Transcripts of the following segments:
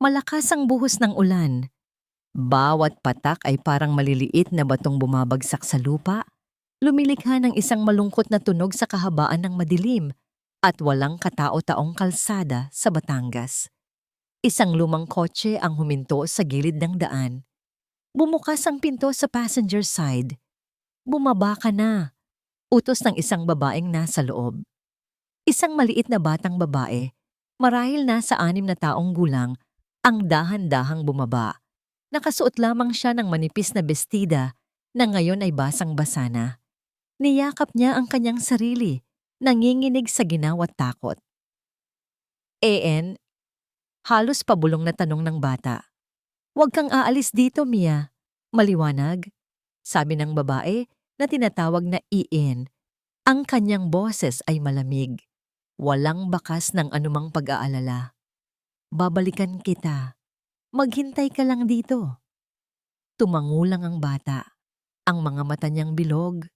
Malakas ang buhos ng ulan. Bawat patak ay parang maliliit na batong bumabagsak sa lupa, lumilikha ng isang malungkot na tunog sa kahabaan ng madilim at walang katao-taong kalsada sa Batangas. Isang lumang kotse ang huminto sa gilid ng daan. Bumukas ang pinto sa passenger side. Bumaba ka na. Utos ng isang babaeng nasa loob. Isang maliit na batang babae, marahil nasa 6 na taong gulang, ang dahan-dahang bumaba. Nakasuot lamang siya ng manipis na bestida na ngayon ay basang-basa na. Niyakap niya ang kanyang sarili, nanginginig sa ginawa't takot. "En?" Halos pabulong na tanong ng bata. "Huwag kang aalis dito, Mia. Maliwanag?" Sabi ng babae na tinatawag na En. Ang kanyang boses ay malamig. Walang bakas ng anumang pag-aalala. "Babalikan kita. Maghintay ka lang dito." Tumango lang ang bata. Ang mga mata niyang bilog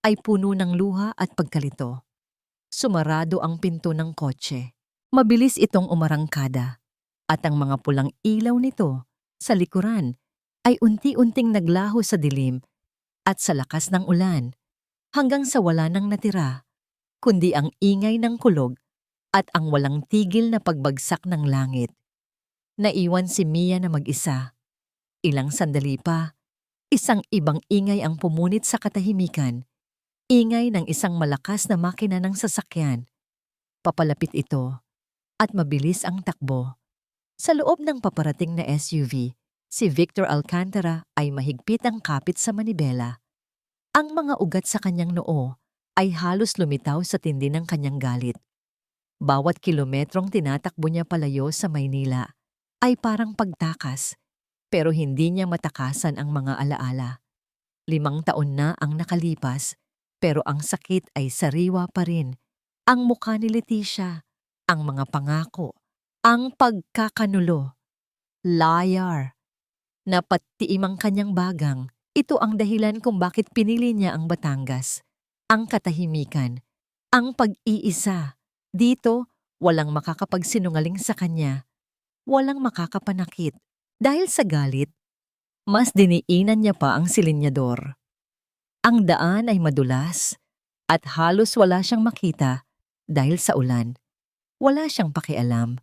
ay puno ng luha at pagkalito. Sumarado ang pinto ng kotse. Mabilis itong umarangkada at ang mga pulang ilaw nito sa likuran ay unti-unting naglaho sa dilim at sa lakas ng ulan hanggang sa wala nang natira, kundi ang ingay ng kulog at ang walang tigil na pagbagsak ng langit. Naiwan si Mia na mag-isa. Ilang sandali pa, isang ibang ingay ang pumunit sa katahimikan. Ingay ng isang malakas na makina ng sasakyan. Papalapit ito at mabilis ang takbo. Sa loob ng paparating na SUV, si Victor Alcantara ay mahigpit ang kapit sa manibela. Ang mga ugat sa kanyang noo ay halos lumitaw sa tindi ng kanyang galit. Bawat kilometrong tinatakbo niya palayo sa Maynila ay parang pagtakas, pero hindi niya matakasan ang mga alaala. 5 taon na ang nakalipas, pero ang sakit ay sariwa pa rin. Ang mukha ni Leticia, ang mga pangako, ang pagkakanulo. Liar. Napatiim ang kanyang bagang. Ito ang dahilan kung bakit pinili niya ang Batangas. Ang katahimikan. Ang pag-iisa. Dito, walang makakapagsinungaling sa kanya. Walang makakapanakit. Dahil sa galit, mas diniinan niya pa ang silinyador. Ang daan ay madulas at halos wala siyang makita dahil sa ulan. Wala siyang pakialam.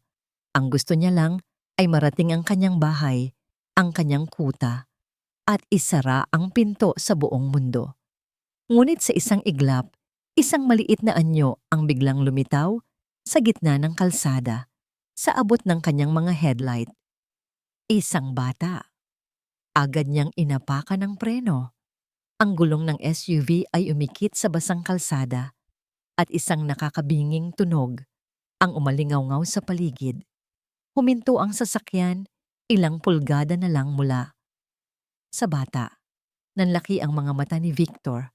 Ang gusto niya lang ay marating ang kanyang bahay, ang kanyang kuta, at isara ang pinto sa buong mundo. Ngunit sa isang iglap, isang maliit na anyo ang biglang lumitaw sa gitna ng kalsada, sa abot ng kanyang mga headlight. Isang bata. Agad niyang inapakan ng preno. Ang gulong ng SUV ay umikit sa basang kalsada at isang nakakabinging tunog ang umalingaw-ngaw sa paligid. Huminto ang sasakyan, ilang pulgada na lang mula sa bata. Nanlaki ang mga mata ni Victor.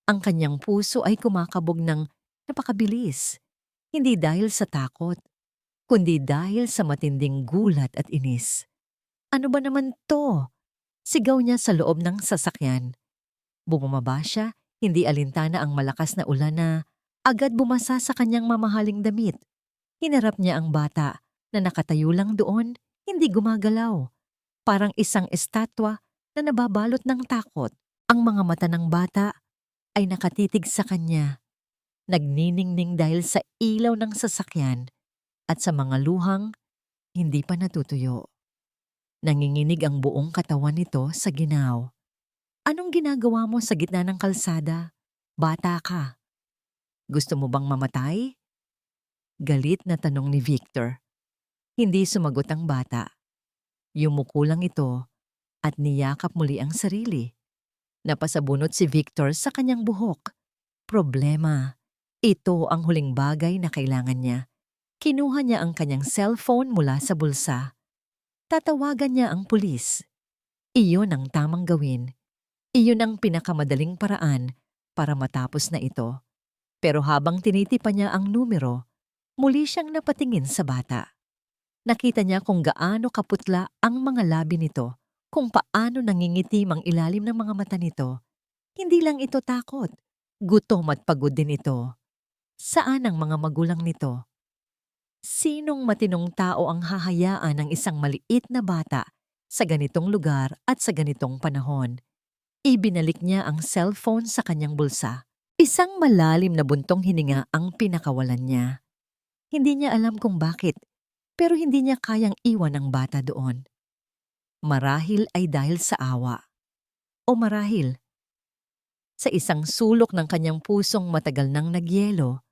Ang kanyang puso ay kumakabog ng napakabilis, hindi dahil sa takot, kundi dahil sa matinding gulat at inis. "Ano ba naman to?" Sigaw niya sa loob ng sasakyan. Bumaba siya, hindi alintana ang malakas na ulan na agad bumasa sa kanyang mamahaling damit. Hinarap niya ang bata na nakatayo lang doon, hindi gumagalaw. Parang isang estatwa na nababalot ng takot. Ang mga mata ng bata ay nakatitig sa kanya, nagniningning dahil sa ilaw ng sasakyan at sa mga luhang hindi pa natutuyo. Nanginginig ang buong katawan nito sa ginaw. "Anong ginagawa mo sa gitna ng kalsada? Bata ka. Gusto mo bang mamatay?" Galit na tanong ni Victor. Hindi sumagot ang bata. Yumuko lang ito at niyakap muli ang sarili. Napasabunot si Victor sa kanyang buhok. Problema. Ito ang huling bagay na kailangan niya. Kinuha niya ang kanyang cellphone mula sa bulsa. Tatawagan niya ang pulis. Iyon ang tamang gawin. Iyon ang pinakamadaling paraan para matapos na ito. Pero habang tinitipan niya ang numero, muli siyang napatingin sa bata. Nakita niya kung gaano kaputla ang mga labi nito, kung paano nangingitim ang ilalim ng mga mata nito. Hindi lang ito takot, gutom at pagod din ito. Saan ang mga magulang nito? Sinong matinong tao ang hahayaan ng isang maliit na bata sa ganitong lugar at sa ganitong panahon? Ibinalik niya ang cellphone sa kanyang bulsa. Isang malalim na buntong hininga ang pinakawalan niya. Hindi niya alam kung bakit, pero hindi niya kayang iwan ang bata doon. Marahil ay dahil sa awa. O marahil, sa isang sulok ng kanyang pusong matagal nang nagyelo,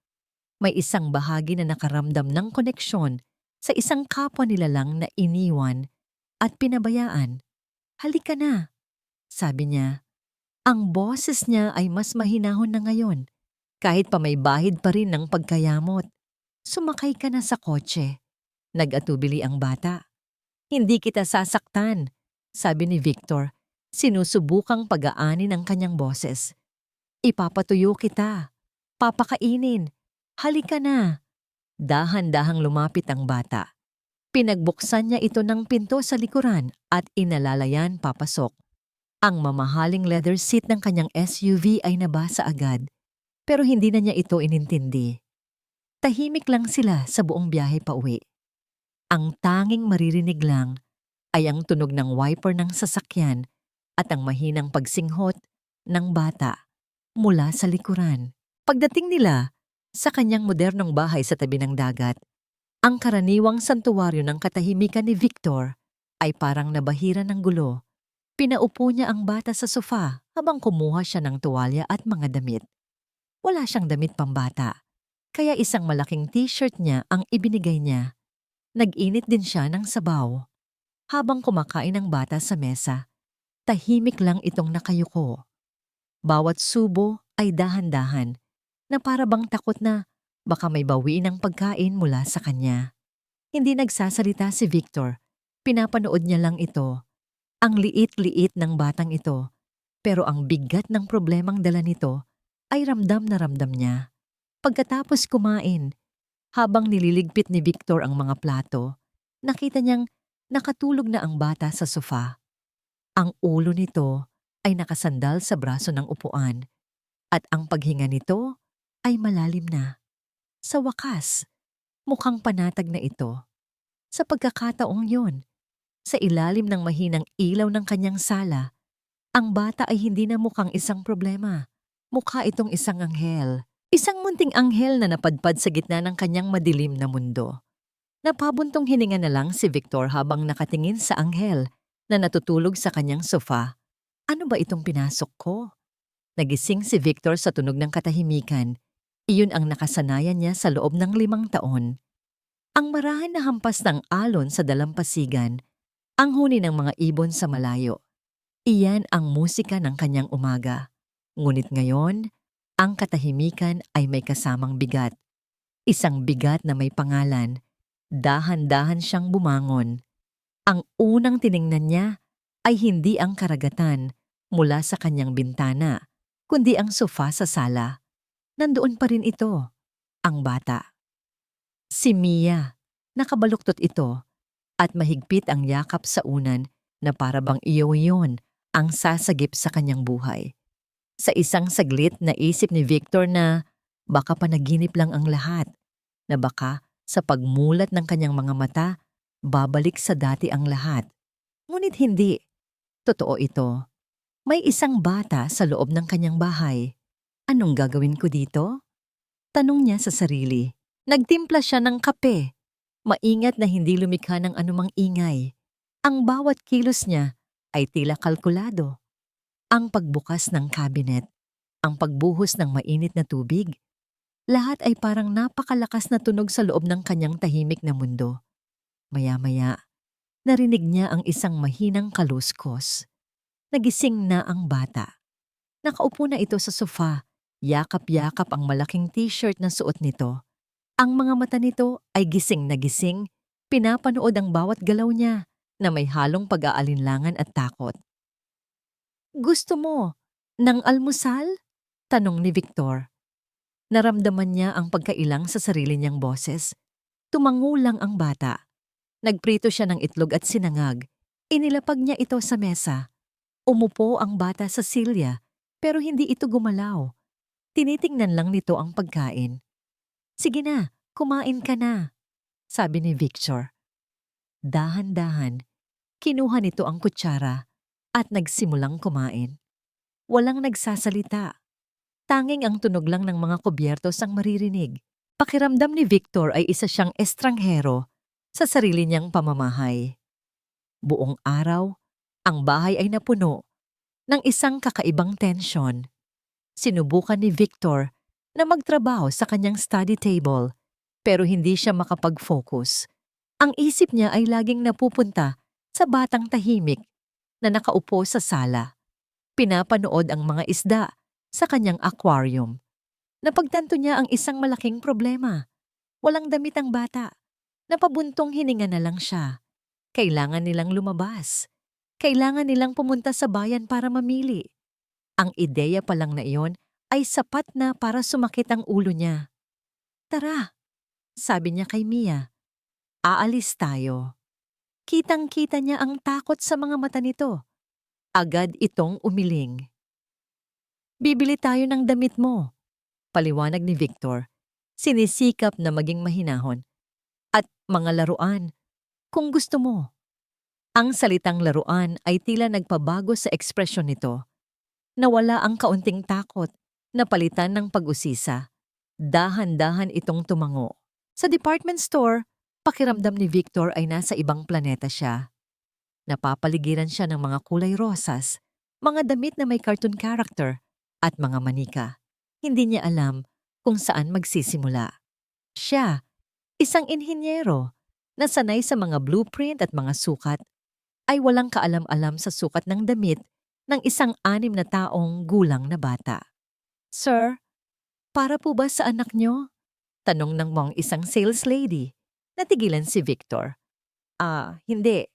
may isang bahagi na nakaramdam ng koneksyon sa isang kapwa nilalang na iniwan at pinabayaan. "Halika na," sabi niya. Ang boses niya ay mas mahinahon na ngayon, kahit pa may bahid pa rin ng pagkayamot. "Sumakay ka na sa kotse," nag-atubili ang bata. "Hindi kita sasaktan," sabi ni Victor, sinusubukang pagaanin ang kanyang boses. "Ipapatuyo kita. Papakainin. Halika na." Dahan-dahang lumapit ang bata. Pinagbuksan niya ito ng pinto sa likuran at inalalayan papasok. Ang mamahaling leather seat ng kanyang SUV ay nabasa agad, pero hindi na niya ito inintindi. Tahimik lang sila sa buong biyahe pauwi. Ang tanging maririnig lang ay ang tunog ng wiper ng sasakyan at ang mahinang pagsinghot ng bata mula sa likuran. Pagdating nila sa kanyang modernong bahay sa tabi ng dagat, ang karaniwang santuwaryo ng katahimikan ni Victor ay parang nabahira ng gulo. Pinaupo niya ang bata sa sofa habang kumuha siya ng tuwalya at mga damit. Wala siyang damit pambata, kaya isang malaking t-shirt niya ang ibinigay niya. Nag-init din siya ng sabaw. Habang kumakain ang bata sa mesa, tahimik lang itong nakayuko. Bawat subo ay dahan-dahan, na para bang takot na baka may bawiin ang pagkain mula sa kanya. Hindi nagsasalita si Victor, pinapanood niya lang ito. Ang liit-liit ng batang ito, pero ang bigat ng problemang dala nito ay ramdam na ramdam niya. Pagkatapos kumain, habang nililigpit ni Victor ang mga plato, nakita niyang nakatulog na ang bata sa sofa. Ang ulo nito ay nakasandal sa braso ng upuan at ang paghinga nito ay malalim na. Sa wakas, mukhang panatag na ito. Sa pagkakataong yon, sa ilalim ng mahinang ilaw ng kanyang sala, ang bata ay hindi na mukhang isang problema. Mukha itong isang anghel. Isang munting anghel na napadpad sa gitna ng kanyang madilim na mundo. Napabuntong hininga na lang si Victor habang nakatingin sa anghel na natutulog sa kanyang sofa. Ano ba itong pinasok ko? Nagising si Victor sa tunog ng katahimikan. Iyon ang nakasanayan niya sa loob ng 5 taon. Ang marahan na hampas ng alon sa dalampasigan, ang huni ng mga ibon sa malayo. Iyan ang musika ng kanyang umaga. Ngunit ngayon, ang katahimikan ay may kasamang bigat. Isang bigat na may pangalan. Dahan-dahan siyang bumangon. Ang unang tiningnan niya ay hindi ang karagatan mula sa kanyang bintana, kundi ang sofa sa sala. Nandoon pa rin ito, ang bata. Si Mia. Nakabaluktot ito at mahigpit ang yakap sa unan na para bang iyon ang sasagip sa kanyang buhay. Sa isang saglit naisip ni Victor na baka panaginip lang ang lahat, na baka sa pagmulat ng kanyang mga mata, babalik sa dati ang lahat. Ngunit hindi. Totoo ito. May isang bata sa loob ng kanyang bahay. Anong gagawin ko dito? Tanong niya sa sarili. Nagtimpla siya ng kape. Maingat na hindi lumikha ng anumang ingay. Ang bawat kilos niya ay tila kalkulado. Ang pagbukas ng cabinet, ang pagbuhos ng mainit na tubig, lahat ay parang napakalakas na tunog sa loob ng kanyang tahimik na mundo. Maya-maya, narinig niya ang isang mahinang kaluskos. Nagising na ang bata. Nakaupo na ito sa sofa, yakap-yakap ang malaking t-shirt na suot nito. Ang mga mata nito ay gising na gising, pinapanood ang bawat galaw niya na may halong pag-aalinlangan at takot. "Gusto mo ng almusal?" tanong ni Victor. Naramdaman niya ang pagkailang sa sarili niyang boses. Tumango lang ang bata. Nagprito siya ng itlog at sinangag. Inilapag niya ito sa mesa. Umupo ang bata sa silya, pero hindi ito gumalaw. Tinitingnan lang nito ang pagkain. "Sige na, kumain ka na," sabi ni Victor. Dahan-dahan, kinuha nito ang kutsara at nagsimulang kumain. Walang nagsasalita. Tanging ang tunog lang ng mga kubyertos ang maririnig. Pakiramdam ni Victor ay isa siyang estranghero sa sarili niyang pamamahay. Buong araw, ang bahay ay napuno ng isang kakaibang tensyon. Sinubukan ni Victor na magtrabaho sa kanyang study table pero hindi siya makapag-focus. Ang isip niya ay laging napupunta sa batang tahimik na nakaupo sa sala. Pinapanood ang mga isda sa kanyang aquarium. Napagtanto niya ang isang malaking problema. Walang damit ang bata. Napabuntong hininga na lang siya. Kailangan nilang lumabas. Kailangan nilang pumunta sa bayan para mamili. Ang ideya pa lang na iyon ay sapat na para sumakit ang ulo niya. Tara, sabi niya kay Mia. Aalis tayo. Kitang-kita niya ang takot sa mga mata nito. Agad itong umiling. Bibili tayo ng damit mo, paliwanag ni Victor. Sinisikap na maging mahinahon. At mga laruan, kung gusto mo. Ang salitang laruan ay tila nagpabago sa ekspresyon nito. Nawala ang kaunting takot, napalitan ng pag-usisa. Dahan-dahan itong tumango. Sa department store, pakiramdam ni Victor ay nasa ibang planeta siya. Napapaligiran siya ng mga kulay rosas, mga damit na may cartoon character, at mga manika. Hindi niya alam kung saan magsisimula. Siya, isang inhinyero, na sanay sa mga blueprint at mga sukat, ay walang kaalam-alam sa sukat ng damit ng isang 6 na taong gulang na bata. Sir, para po ba sa anak niyo? Tanong ng mong isang sales lady. Natigilan si Victor. Hindi.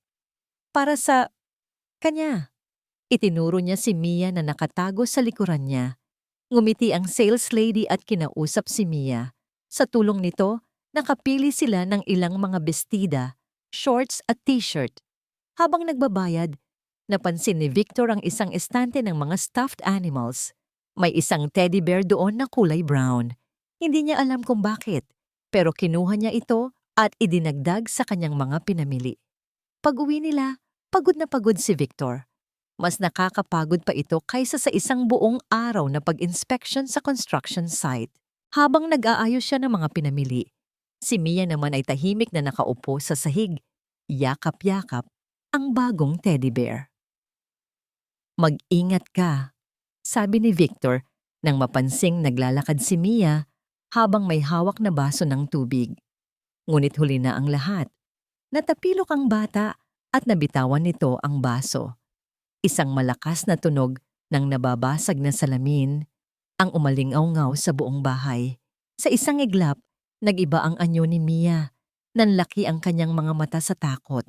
Para sa kanya. Itinuro niya si Mia na nakatago sa likuran niya. Ngumiti ang sales lady at kinausap si Mia. Sa tulong nito, nakapili sila ng ilang mga bestida, shorts at t-shirt. Habang nagbabayad, napansin ni Victor ang isang estante ng mga stuffed animals. May isang teddy bear doon na kulay brown. Hindi niya alam kung bakit, pero kinuha niya ito at idinagdag sa kanyang mga pinamili. Pag-uwi nila, pagod na pagod si Victor. Mas nakakapagod pa ito kaysa sa isang buong araw na pag-inspection sa construction site. Habang nag-aayos siya ng mga pinamili, si Mia naman ay tahimik na nakaupo sa sahig, yakap-yakap ang bagong teddy bear. Mag-ingat ka, sabi ni Victor nang mapansing naglalakad si Mia habang may hawak na baso ng tubig. Ngunit huli na ang lahat. Natapilok ang bata at nabitawan nito ang baso. Isang malakas na tunog ng nababasag na salamin ang umalingaw-ngaw sa buong bahay. Sa isang iglap, nag-iba ang anyo ni Mia. Nanlaki ang kanyang mga mata sa takot.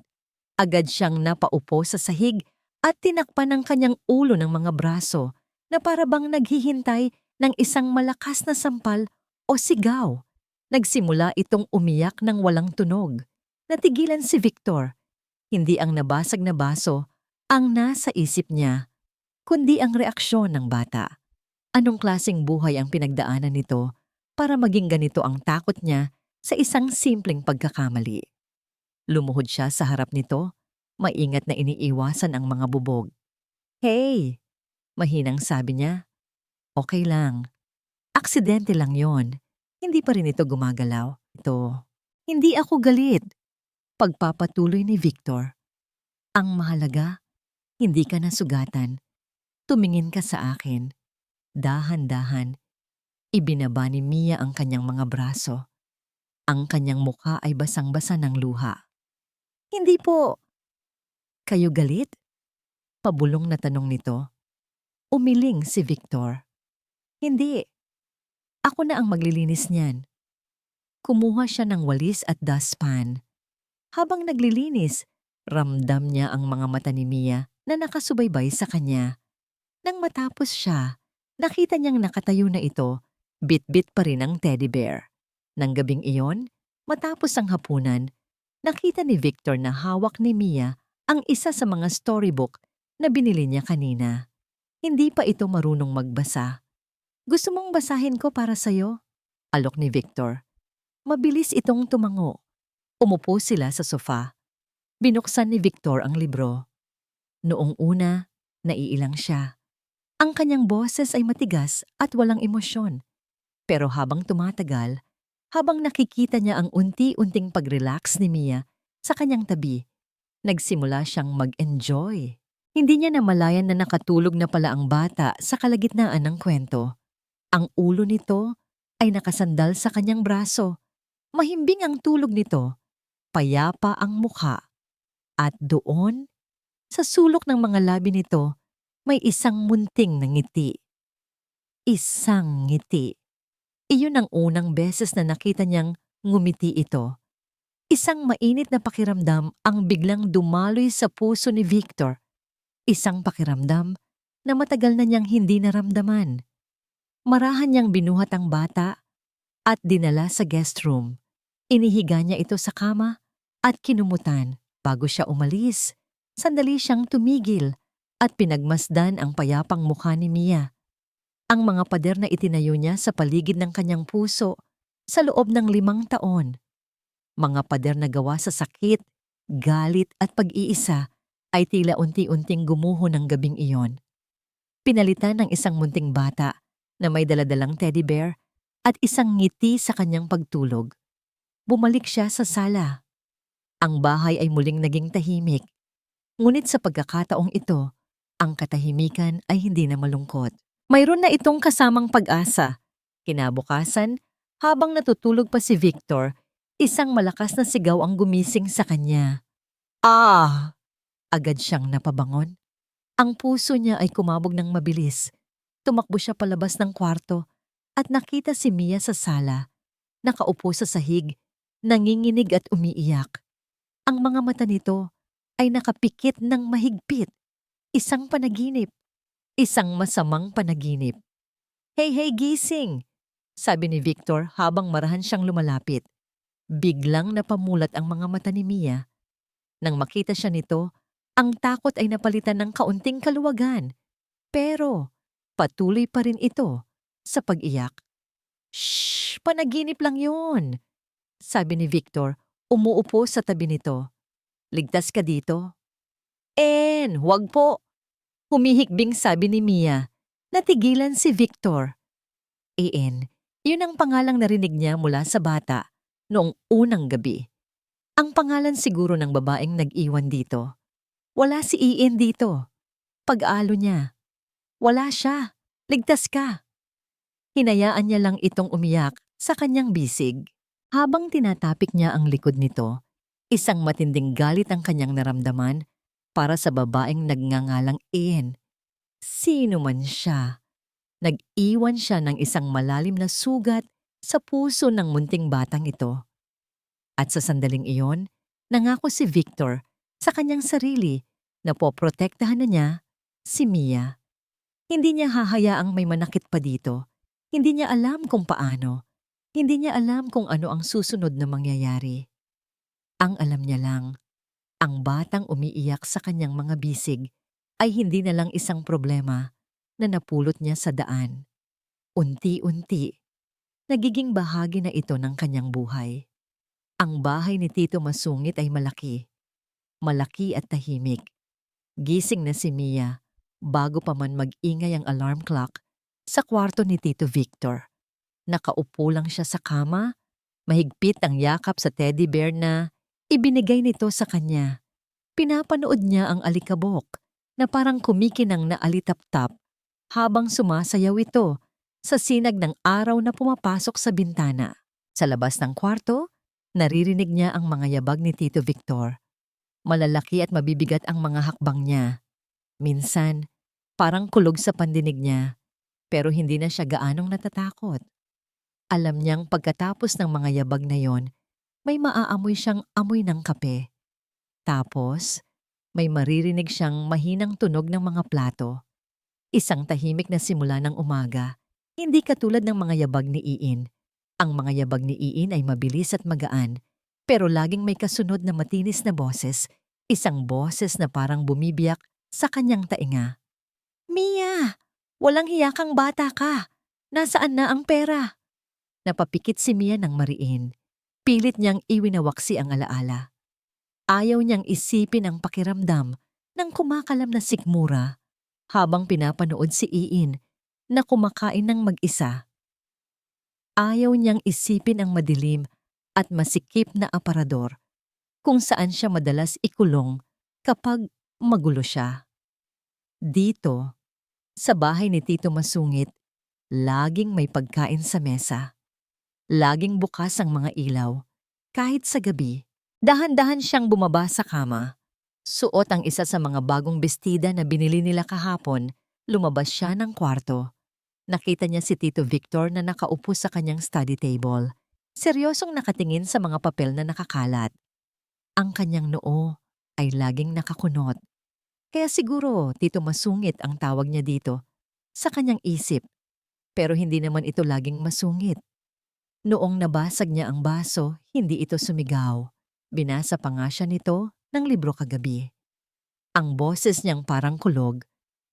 Agad siyang napaupo sa sahig at tinakpan ng kanyang ulo ng mga braso na para bang naghihintay ng isang malakas na sampal o sigaw. Nagsimula itong umiyak ng walang tunog. Natigilan si Victor. Hindi ang nabasag na baso ang nasa isip niya, kundi ang reaksyon ng bata. Anong klaseng buhay ang pinagdaanan nito para maging ganito ang takot niya sa isang simpleng pagkakamali? Lumuhod siya sa harap nito, maingat na iniiwasan ang mga bubog. Hey! Mahinang sabi niya. Okay lang. Aksidente lang yon. Hindi pa rin ito gumagalaw. Hindi ako galit. Pagpapatuloy ni Victor. Ang mahalaga, hindi ka nasugatan. Tumingin ka sa akin. Dahan-dahan. Ibinaba ni Mia ang kanyang mga braso. Ang kanyang mukha ay basang-basa ng luha. Hindi po. Kayo galit? Pabulong na tanong nito. Umiling si Victor. Hindi. Ako na ang maglilinis niyan. Kumuha siya ng walis at dustpan. Habang naglilinis, ramdam niya ang mga mata ni Mia na nakasubaybay sa kanya. Nang matapos siya, nakita niyang nakatayo na ito, bit-bit pa rin ang teddy bear. Nang gabing iyon, matapos ang hapunan, nakita ni Victor na hawak ni Mia ang isa sa mga storybook na binili niya kanina. Hindi pa ito marunong magbasa. Gusto mong basahin ko para sa'yo? Alok ni Victor. Mabilis itong tumango. Umupo sila sa sofa. Binuksan ni Victor ang libro. Noong una, naiilang siya. Ang kanyang boses ay matigas at walang emosyon. Pero habang tumatagal, habang nakikita niya ang unti-unting pag-relax ni Mia sa kanyang tabi, nagsimula siyang mag-enjoy. Hindi niya namalayan na nakatulog na pala ang bata sa kalagitnaan ng kwento. Ang ulo nito ay nakasandal sa kanyang braso. Mahimbing ang tulog nito, payapa ang mukha. At doon, sa sulok ng mga labi nito, may isang munting na ngiti. Isang ngiti. Iyon ang unang beses na nakita niyang ngumiti ito. Isang mainit na pakiramdam ang biglang dumaloy sa puso ni Victor. Isang pakiramdam na matagal na niyang hindi naramdaman. Marahan niyang binuhat ang bata at dinala sa guest room. Inihiga niya ito sa kama at kinumutan. Bago siya umalis, sandali siyang tumigil at pinagmasdan ang payapang mukha ni Mia. Ang mga pader na itinayo niya sa paligid ng kanyang puso sa loob ng 5 taon. Mga pader na gawa sa sakit, galit at pag-iisa ay tila unti-unting gumuho ng gabing iyon. Pinalitan ng isang munting bata na may daladalang teddy bear at isang ngiti sa kanyang pagtulog. Bumalik siya sa sala. Ang bahay ay muling naging tahimik. Ngunit sa pagkakataong ito, ang katahimikan ay hindi na malungkot. Mayroon na itong kasamang pag-asa. Kinabukasan, habang natutulog pa si Victor, isang malakas na sigaw ang gumising sa kanya. Ah! Agad siyang napabangon. Ang puso niya ay kumabog ng mabilis. Tumakbo siya palabas ng kwarto at nakita si Mia sa sala. Nakaupo sa sahig, nanginginig at umiiyak. Ang mga mata nito ay nakapikit ng mahigpit. Isang panaginip. Isang masamang panaginip. Hey, gising! Sabi ni Victor habang marahan siyang lumalapit. Biglang napamulat ang mga mata ni Mia. Nang makita siya nito, ang takot ay napalitan ng kaunting kaluwagan. Pero patuloy pa rin ito sa pag-iyak. Shh! Panaginip lang yun! Sabi ni Victor, umuupo sa tabi nito. Ligtas ka dito. Wag po! Humihikbing sabi ni Mia. Natigilan si Victor. Yun ang pangalang narinig niya mula sa bata noong unang gabi. Ang pangalan siguro ng babaeng nag-iwan dito. Wala si Ian dito. Pag-alo niya. Wala siya. Ligtas ka. Hinayaan niya lang itong umiyak sa kanyang bisig. Habang tinatapik niya ang likod nito, isang matinding galit ang kanyang naramdaman para sa babaeng nagngangalang Ian. Sino man siya. Nag-iwan siya ng isang malalim na sugat sa puso ng munting batang ito. At sa sandaling iyon, nangako si Victor sa kanyang sarili na poprotektahan na niya si Mia. Hindi niya hahayaang may manakit pa dito. Hindi niya alam kung paano. Hindi niya alam kung ano ang susunod na mangyayari. Ang alam niya lang, ang batang umiiyak sa kanyang mga bisig ay hindi na lang isang problema na napulot niya sa daan. Unti-unti, nagiging bahagi na ito ng kanyang buhay. Ang bahay ni Tito Masungit ay malaki. Malaki at tahimik. Gising na si Mia bago pa man mag-ingay ang alarm clock sa kwarto ni Tito Victor. Nakaupo lang siya sa kama, mahigpit ang yakap sa teddy bear na ibinigay nito sa kanya. Pinapanood niya ang alikabok na parang kumikinang na alitap-tap habang sumasayaw ito sa sinag ng araw na pumapasok sa bintana. Sa labas ng kwarto, naririnig niya ang mga yabag ni Tito Victor. Malalaki at mabibigat ang mga hakbang niya. Minsan, parang kulog sa pandinig niya, pero hindi na siya gaanong natatakot. Alam niyang pagkatapos ng mga yabag na yon, may maaamoy siyang amoy ng kape. Tapos, may maririnig siyang mahinang tunog ng mga plato. Isang tahimik na simula ng umaga, hindi katulad ng mga yabag ni Iin. Ang mga yabag ni Iin ay mabilis at magaan, pero laging may kasunod na matinis na boses, isang boses na parang bumibiyak sa kanyang tainga. Mia! Walang hiyakang bata ka! Nasaan na ang pera? Napapikit si Mia ng mariin. Pilit niyang iwinawaksi ang alaala. Ayaw niyang isipin ang pakiramdam ng kumakalam na sikmura habang pinapanood si Iin na kumakain ng mag-isa. Ayaw niyang isipin ang madilim at masikip na aparador kung saan siya madalas ikulong kapag magulo siya. Dito, sa bahay ni Tito Masungit, laging may pagkain sa mesa. Laging bukas ang mga ilaw. Kahit sa gabi, dahan-dahan siyang bumaba sa kama. Suot ang isa sa mga bagong bestida na binili nila kahapon, lumabas siya ng kwarto. Nakita niya si Tito Victor na nakaupo sa kanyang study table. Seryosong nakatingin sa mga papel na nakakalat. Ang kanyang noo ay laging nakakunot. Kaya siguro Tito Masungit ang tawag niya dito sa kanyang isip. Pero hindi naman ito laging masungit. Noong nabasag niya ang baso, hindi ito sumigaw. Binasa pa nga siya nito ng libro kagabi. Ang boses niyang parang kulog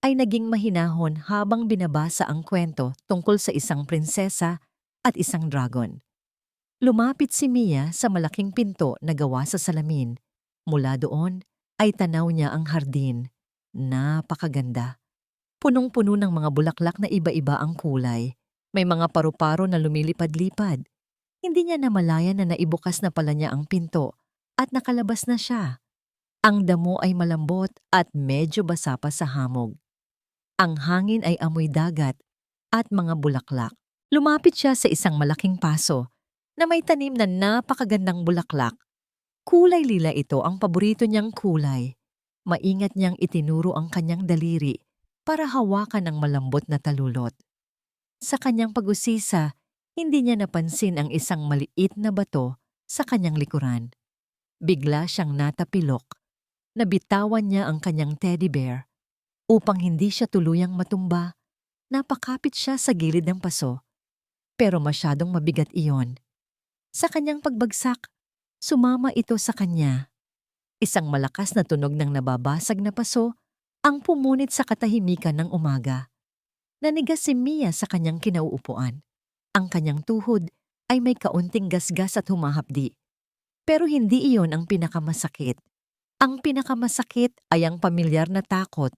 ay naging mahinahon habang binabasa ang kwento tungkol sa isang prinsesa at isang dragon. Lumapit si Mia sa malaking pinto na gawa sa salamin. Mula doon ay tanaw niya ang hardin. Napakaganda. Punong-puno ng mga bulaklak na iba-iba ang kulay. May mga paru-paro na lumilipad-lipad. Hindi niya namalayan na naibukas na pala niya ang pinto at nakalabas na siya. Ang damo ay malambot at medyo basa pa sa hamog. Ang hangin ay amoy dagat at mga bulaklak. Lumapit siya sa isang malaking paso na may tanim na napakagandang bulaklak. Kulay lila ito ang paborito niyang kulay. Maingat niyang itinuro ang kanyang daliri para hawakan ang malambot na talulot. Sa kanyang pag-usisa, hindi niya napansin ang isang maliit na bato sa kanyang likuran. Bigla siyang natapilok. Nabitawan niya ang kanyang teddy bear. Upang hindi siya tuluyang matumba, napakapit siya sa gilid ng paso. Pero masyadong mabigat iyon. Sa kanyang pagbagsak, sumama ito sa kanya. Isang malakas na tunog ng nababasag na paso ang pumunit sa katahimikan ng umaga. Nanigas si Mia sa kanyang kinauupuan. Ang kanyang tuhod ay may kaunting gasgas at humahapdi. Pero hindi iyon ang pinakamasakit. Ang pinakamasakit ay ang pamilyar na takot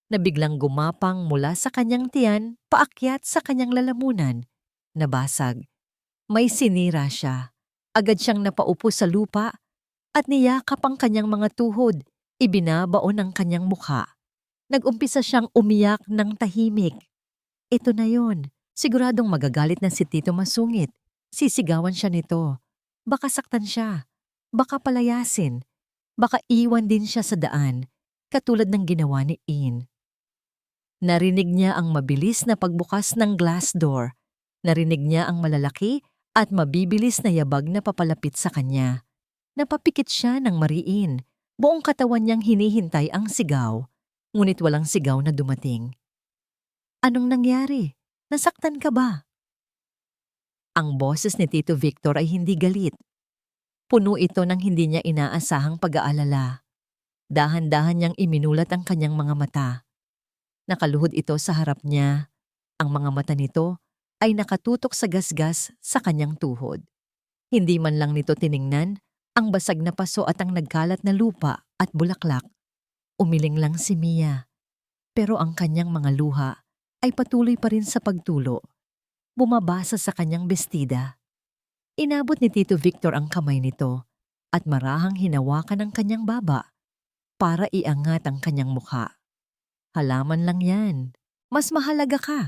na biglang gumapang mula sa kanyang tiyan paakyat sa kanyang lalamunan. Nabasag. May sinira siya. Agad siyang napaupo sa lupa at niyakap ang kanyang mga tuhod. Ibinabaon ang kanyang mukha. Nag-umpisa siyang umiyak ng tahimik. Ito na yon. Siguradong magagalit na si Tito Masungit. Sisigawan siya nito. Baka saktan siya. Baka palayasin. Baka iwan din siya sa daan, katulad ng ginawa ni Ian. Narinig niya ang mabilis na pagbukas ng glass door. Narinig niya ang malalaki at mabibilis na yabag na papalapit sa kanya. Napapikit siya ng mariin. Buong katawan niyang hinihintay ang sigaw, ngunit walang sigaw na dumating. Anong nangyari? Nasaktan ka ba? Ang boses ni Tito Victor ay hindi galit. Puno ito ng hindi niya inaasahang pag-aalala. Dahan-dahan niyang iminulat ang kanyang mga mata. Nakaluhod ito sa harap niya. Ang mga mata nito ay nakatutok sa gasgas sa kanyang tuhod. Hindi man lang nito tiningnan ang basag na paso at ang nagkalat na lupa at bulaklak. Umiling lang si Mia. Pero ang kanyang mga luha ay patuloy pa rin sa pagtulo. Bumabasa sa kanyang bestida. Inabot ni Tito Victor ang kamay nito at marahang hinawakan ang kanyang baba para iangat ang kanyang mukha. Halaman lang yan. Mas mahalaga ka.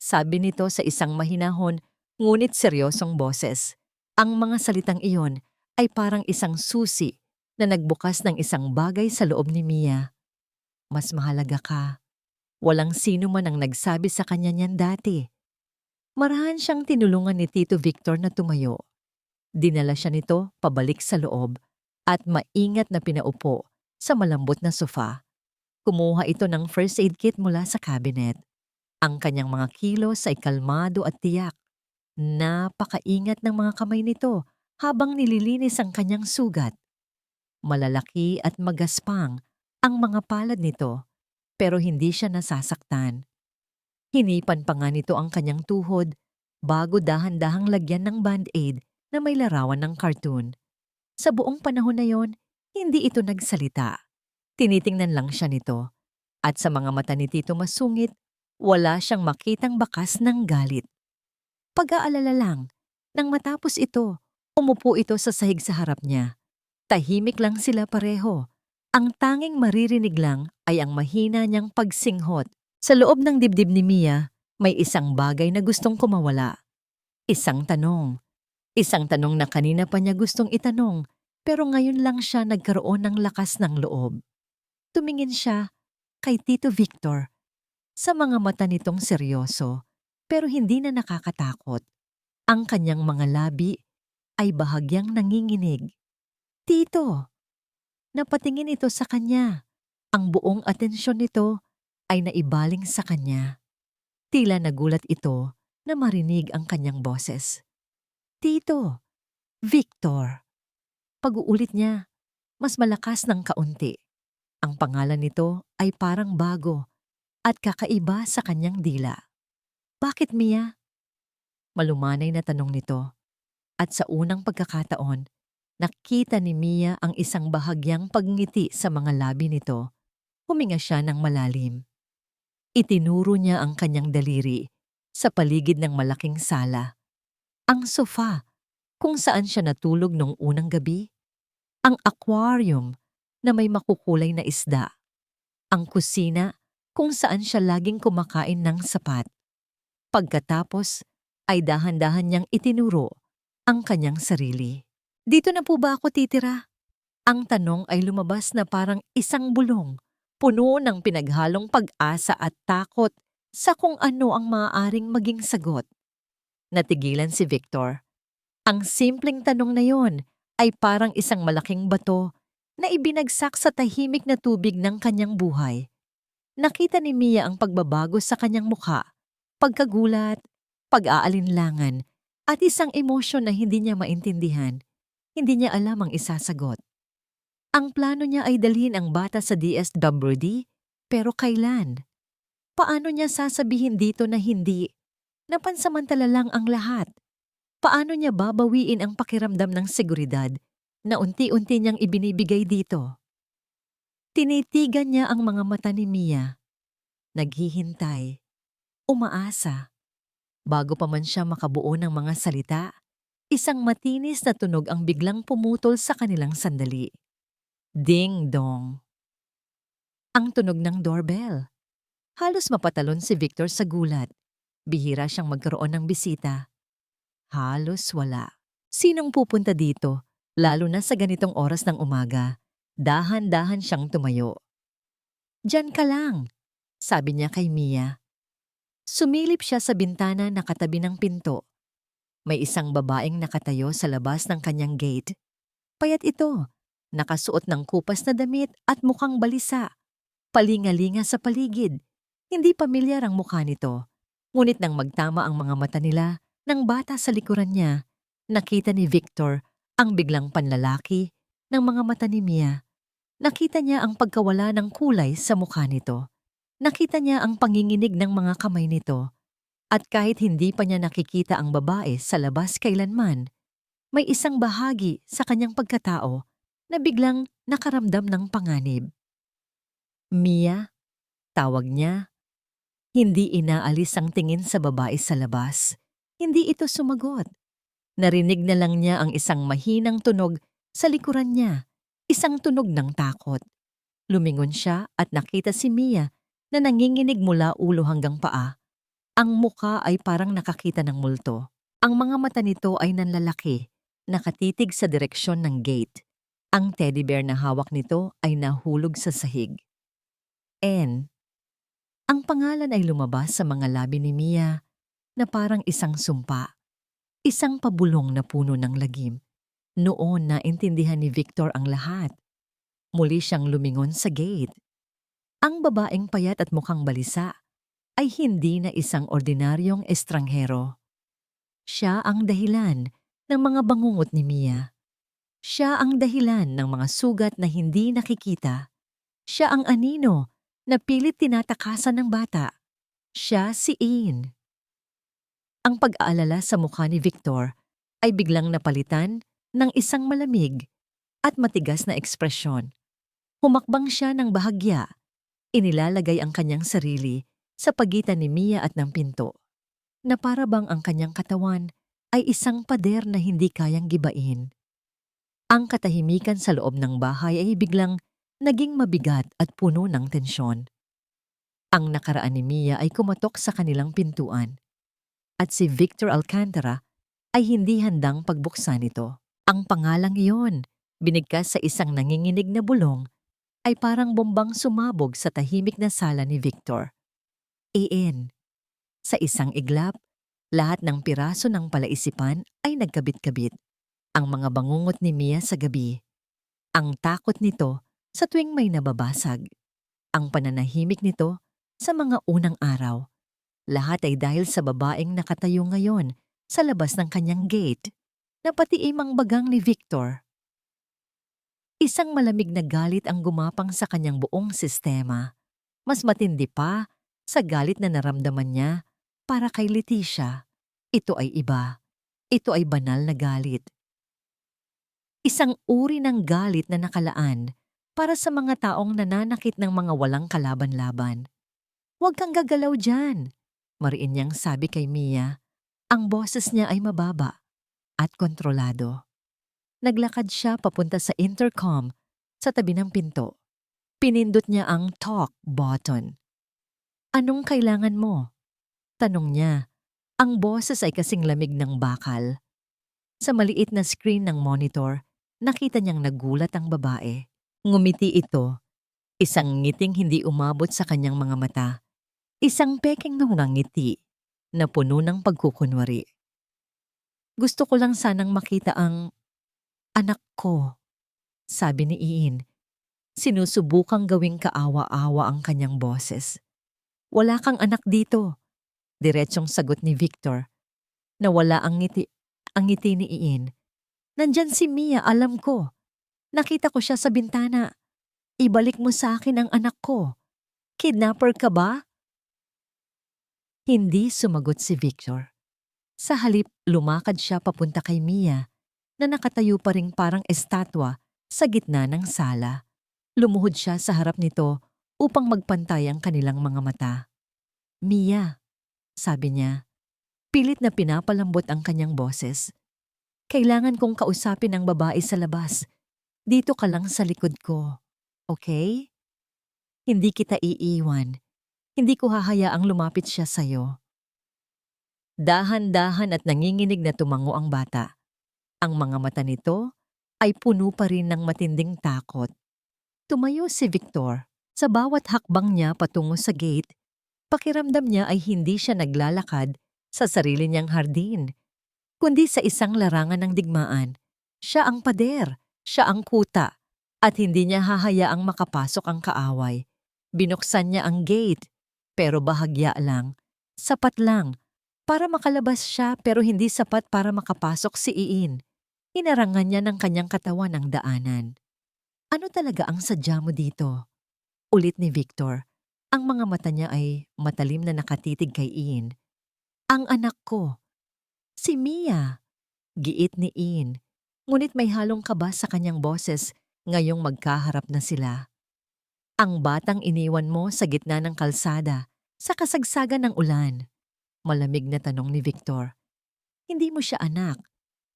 Sabi nito sa isang mahinahon ngunit seryosong boses. Ang mga salitang iyon ay parang isang susi na nagbukas ng isang bagay sa loob ni Mia. Mas mahalaga ka. Walang sino man ang nagsabi sa kanya niyan dati. Marahan siyang tinulungan ni Tito Victor na tumayo. Dinala siya nito pabalik sa loob at maingat na pinaupo sa malambot na sofa. Kumuha ito ng first aid kit mula sa cabinet. Ang kanyang mga kilos ay kalmado at tiyak. Napakaingat ng mga kamay nito habang nililinis ang kanyang sugat. Malalaki at magaspang ang mga palad nito pero hindi siya nasasaktan. Hinipan pa nga nito ang kanyang tuhod bago dahan-dahang lagyan ng band-aid na may larawan ng cartoon. Sa buong panahon na yon, hindi ito nagsalita. Tinitingnan lang siya nito. At sa mga mata ni Tito Masungit, wala siyang makitang bakas ng galit. Pag-aalala lang, nang matapos ito, umupo ito sa sahig sa harap niya. Tahimik lang sila pareho. Ang tanging maririnig lang ay ang mahina niyang pagsinghot. Sa loob ng dibdib ni Mia, may isang bagay na gustong kumawala. Isang tanong. Isang tanong na kanina pa niya gustong itanong, pero ngayon lang siya nagkaroon ng lakas ng loob. Tumingin siya kay Tito Victor. Sa mga mata nitong seryoso, pero hindi na nakakatakot. Ang kanyang mga labi ay bahagyang nanginginig. Tito! Napatingin ito sa kanya. Ang buong atensyon nito ay naibaling sa kanya. Tila nagulat ito na marinig ang kanyang boses. Tito! Victor! Pag-uulit niya, mas malakas ng kaunti. Ang pangalan nito ay parang bago at kakaiba sa kanyang dila. Bakit, Mia? Malumanay na tanong nito. At sa unang pagkakataon, nakita ni Mia ang isang bahagyang pagngiti sa mga labi nito. Huminga siya ng malalim. Itinuro niya ang kanyang daliri sa paligid ng malaking sala. Ang sofa, kung saan siya natulog nung unang gabi. Ang aquarium na may makukulay na isda. Ang kusina kung saan siya laging kumakain ng sapat. Pagkatapos ay dahan-dahan niyang itinuro ang kanyang sarili. Dito na po ba ako titira? Ang tanong ay lumabas na parang isang bulong, puno ng pinaghalong pag-asa at takot sa kung ano ang maaaring maging sagot. Natigilan si Victor. Ang simpleng tanong na yon ay parang isang malaking bato na ibinagsak sa tahimik na tubig ng kanyang buhay. Nakita ni Mia ang pagbabago sa kanyang mukha, pagkagulat, pag-aalinlangan, at isang emosyon na hindi niya maintindihan. Hindi niya alam ang isasagot. Ang plano niya ay dalhin ang bata sa DSWD, pero kailan? Paano niya sasabihin dito na hindi? Napansamantala lang ang lahat. Paano niya babawiin ang pakiramdam ng seguridad na unti-unti niyang ibinibigay dito? Tinitigan niya ang mga mata ni Mia. Naghihintay. Umaasa. Bago pa man siya makabuo ng mga salita, isang matinis na tunog ang biglang pumutol sa kanilang sandali. Ding-dong. Ang tunog ng doorbell. Halos mapatalon si Victor sa gulat. Bihira siyang magkaroon ng bisita. Halos wala. Sinong pupunta dito, lalo na sa ganitong oras ng umaga? Dahan-dahan siyang tumayo. Diyan ka lang, sabi niya kay Mia. Sumilip siya sa bintana na katabi ng pinto. May isang babaeng nakatayo sa labas ng kanyang gate. Payat ito, nakasuot ng kupas na damit at mukhang balisa. Palingalinga sa paligid. Hindi pamilyar ang mukha nito. Ngunit nang magtama ang mga mata nila, ng bata sa likuran niya, nakita ni Victor ang biglang panlalaki ng mga mata ni Mia. Nakita niya ang pagkawala ng kulay sa mukha nito. Nakita niya ang panginginig ng mga kamay nito. At kahit hindi pa niya nakikita ang babae sa labas kailanman, may isang bahagi sa kanyang pagkatao na biglang nakaramdam ng panganib. Mia, tawag niya. Hindi inaalis ang tingin sa babae sa labas. Hindi ito sumagot. Narinig na lang niya ang isang mahinang tunog sa likuran niya, isang tunog ng takot. Lumingon siya at nakita si Mia na nanginginig mula ulo hanggang paa. Ang muka ay parang nakakita ng multo. Ang mga mata nito ay nanlalaki, nakatitig sa direksyon ng gate. Ang teddy bear na hawak nito ay nahulog sa sahig. N. Ang pangalan ay lumabas sa mga labi ni Mia na parang isang sumpa. Isang pabulong na puno ng lagim. Noon naintindihan ni Victor ang lahat. Muli siyang lumingon sa gate. Ang babaeng payat at mukhang balisa ay hindi na isang ordinaryong estranghero. Siya ang dahilan ng mga bangungot ni Mia. Siya ang dahilan ng mga sugat na hindi nakikita. Siya ang anino na pilit tinatakasan ng bata. Siya si Ian. Ang pag-aalala sa mukha ni Victor ay biglang napalitan ng isang malamig at matigas na ekspresyon. Humakbang siya ng bahagya. Inilalagay ang kanyang sarili sa pagitan ni Mia at ng pinto, na para bang ang kanyang katawan ay isang pader na hindi kayang gibain. Ang katahimikan sa loob ng bahay ay biglang naging mabigat at puno ng tensyon. Ang nakaraan ni Mia ay kumatok sa kanilang pintuan at si Victor Alcantara ay hindi handang pagbuksan ito. Ang pangalang iyon, binigkas sa isang nanginginig na bulong, ay parang bombang sumabog sa tahimik na sala ni Victor. Iin. Sa isang iglap, lahat ng piraso ng palaisipan ay nagkabit-kabit. Ang mga bangungot ni Mia sa gabi. Ang takot nito sa tuwing may nababasag. Ang pananahimik nito sa mga unang araw. Lahat ay dahil sa babaeng nakatayo ngayon sa labas ng kanyang gate, na pati imang bagang ni Victor. Isang malamig na galit ang gumapang sa kanyang buong sistema. Mas matindi pa sa galit na naramdaman niya para kay Leticia. Ito ay iba. Ito ay banal na galit. Isang uri ng galit na nakalaan para sa mga taong nananakit ng mga walang kalaban-laban. "Huwag kang gagalaw dyan," mariin niyang sabi kay Mia. Ang boses niya ay mababa at kontrolado. Naglakad siya papunta sa intercom sa tabi ng pinto. Pinindot niya ang talk button. "Anong kailangan mo?" tanong niya. Ang boses ay kasing lamig ng bakal. Sa maliit na screen ng monitor, nakita niyang nagulat ang babae. Ngumiti ito, isang ngiting hindi umabot sa kanyang mga mata. Isang peking nunang ngiti na puno ng pagkukunwari. "Gusto ko lang sanang makita ang anak ko," sabi ni Iin. Sinusubukang gawing kaawa-awa ang kanyang boses. "Wala kang anak dito," diretsong sagot ni Victor. Nawala ang ngiti ni Iin. "Nandyan si Mia, alam ko. Nakita ko siya sa bintana. Ibalik mo sa akin ang anak ko. Kidnapper ka ba?" Hindi sumagot si Victor. Sa halip, lumakad siya papunta kay Mia, na nakatayo pa ring parang estatwa sa gitna ng sala. Lumuhod siya sa harap nito upang magpantay ang kanilang mga mata. "Mia," sabi niya. Pilit na pinapalambot ang kanyang boses. "Kailangan kong kausapin ang babae sa labas. Dito ka lang sa likod ko. Okay? Hindi kita iiwan. Hindi ko hahayaang lumapit siya sa'yo." Dahan-dahan at nanginginig na tumango ang bata. Ang mga mata nito ay puno pa rin ng matinding takot. Tumayo si Victor. Sa bawat hakbang niya patungo sa gate, pakiramdam niya ay hindi siya naglalakad sa sarili niyang hardin, kundi sa isang larangan ng digmaan. Siya ang pader, siya ang kuta, at hindi niya hahayaang makapasok ang kaaway. Binuksan niya ang gate, pero bahagya lang. Sapat lang para makalabas siya, pero hindi sapat para makapasok si Iin. Hinarangan niya ng kanyang katawan ang daanan. "Ano talaga ang sadya mo dito?" ulit ni Victor. Ang mga mata niya ay matalim na nakatitig kay Iin. "Ang anak ko, si Mia," giit ni Iin. Ngunit may halong kaba sa kanyang boses ngayong magkaharap na sila. "Ang batang iniwan mo sa gitna ng kalsada sa kasagsagan ng ulan?" Malamig na tanong ni Victor. "Hindi mo siya anak.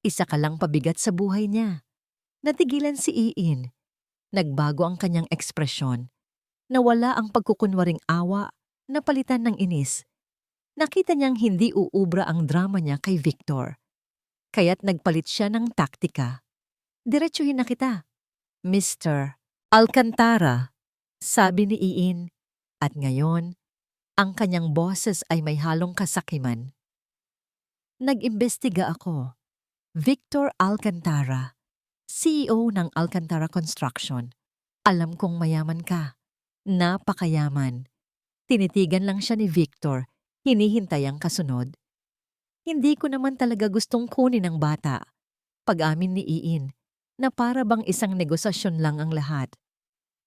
Isa ka lang pabigat sa buhay niya." Natigilan si Iin. Nagbago ang kanyang ekspresyon. Nawala ang pagkukunwaring awa, napalitan ng inis. Nakita niyang hindi uubra ang drama niya kay Victor. Kaya't nagpalit siya ng taktika. "Diretsuhin na kita, Mr. Alcantara," sabi ni Iin. At ngayon, ang kanyang boses ay may halong kasakiman. "Nag-imbestiga ako. Victor Alcantara, CEO ng Alcantara Construction. Alam kong mayaman ka. Napakayaman." Tinitigan lang siya ni Victor, hinihintay ang kasunod. "Hindi ko naman talaga gustong kunin ang bata," pag-amin ni Iin, na para bang isang negosasyon lang ang lahat.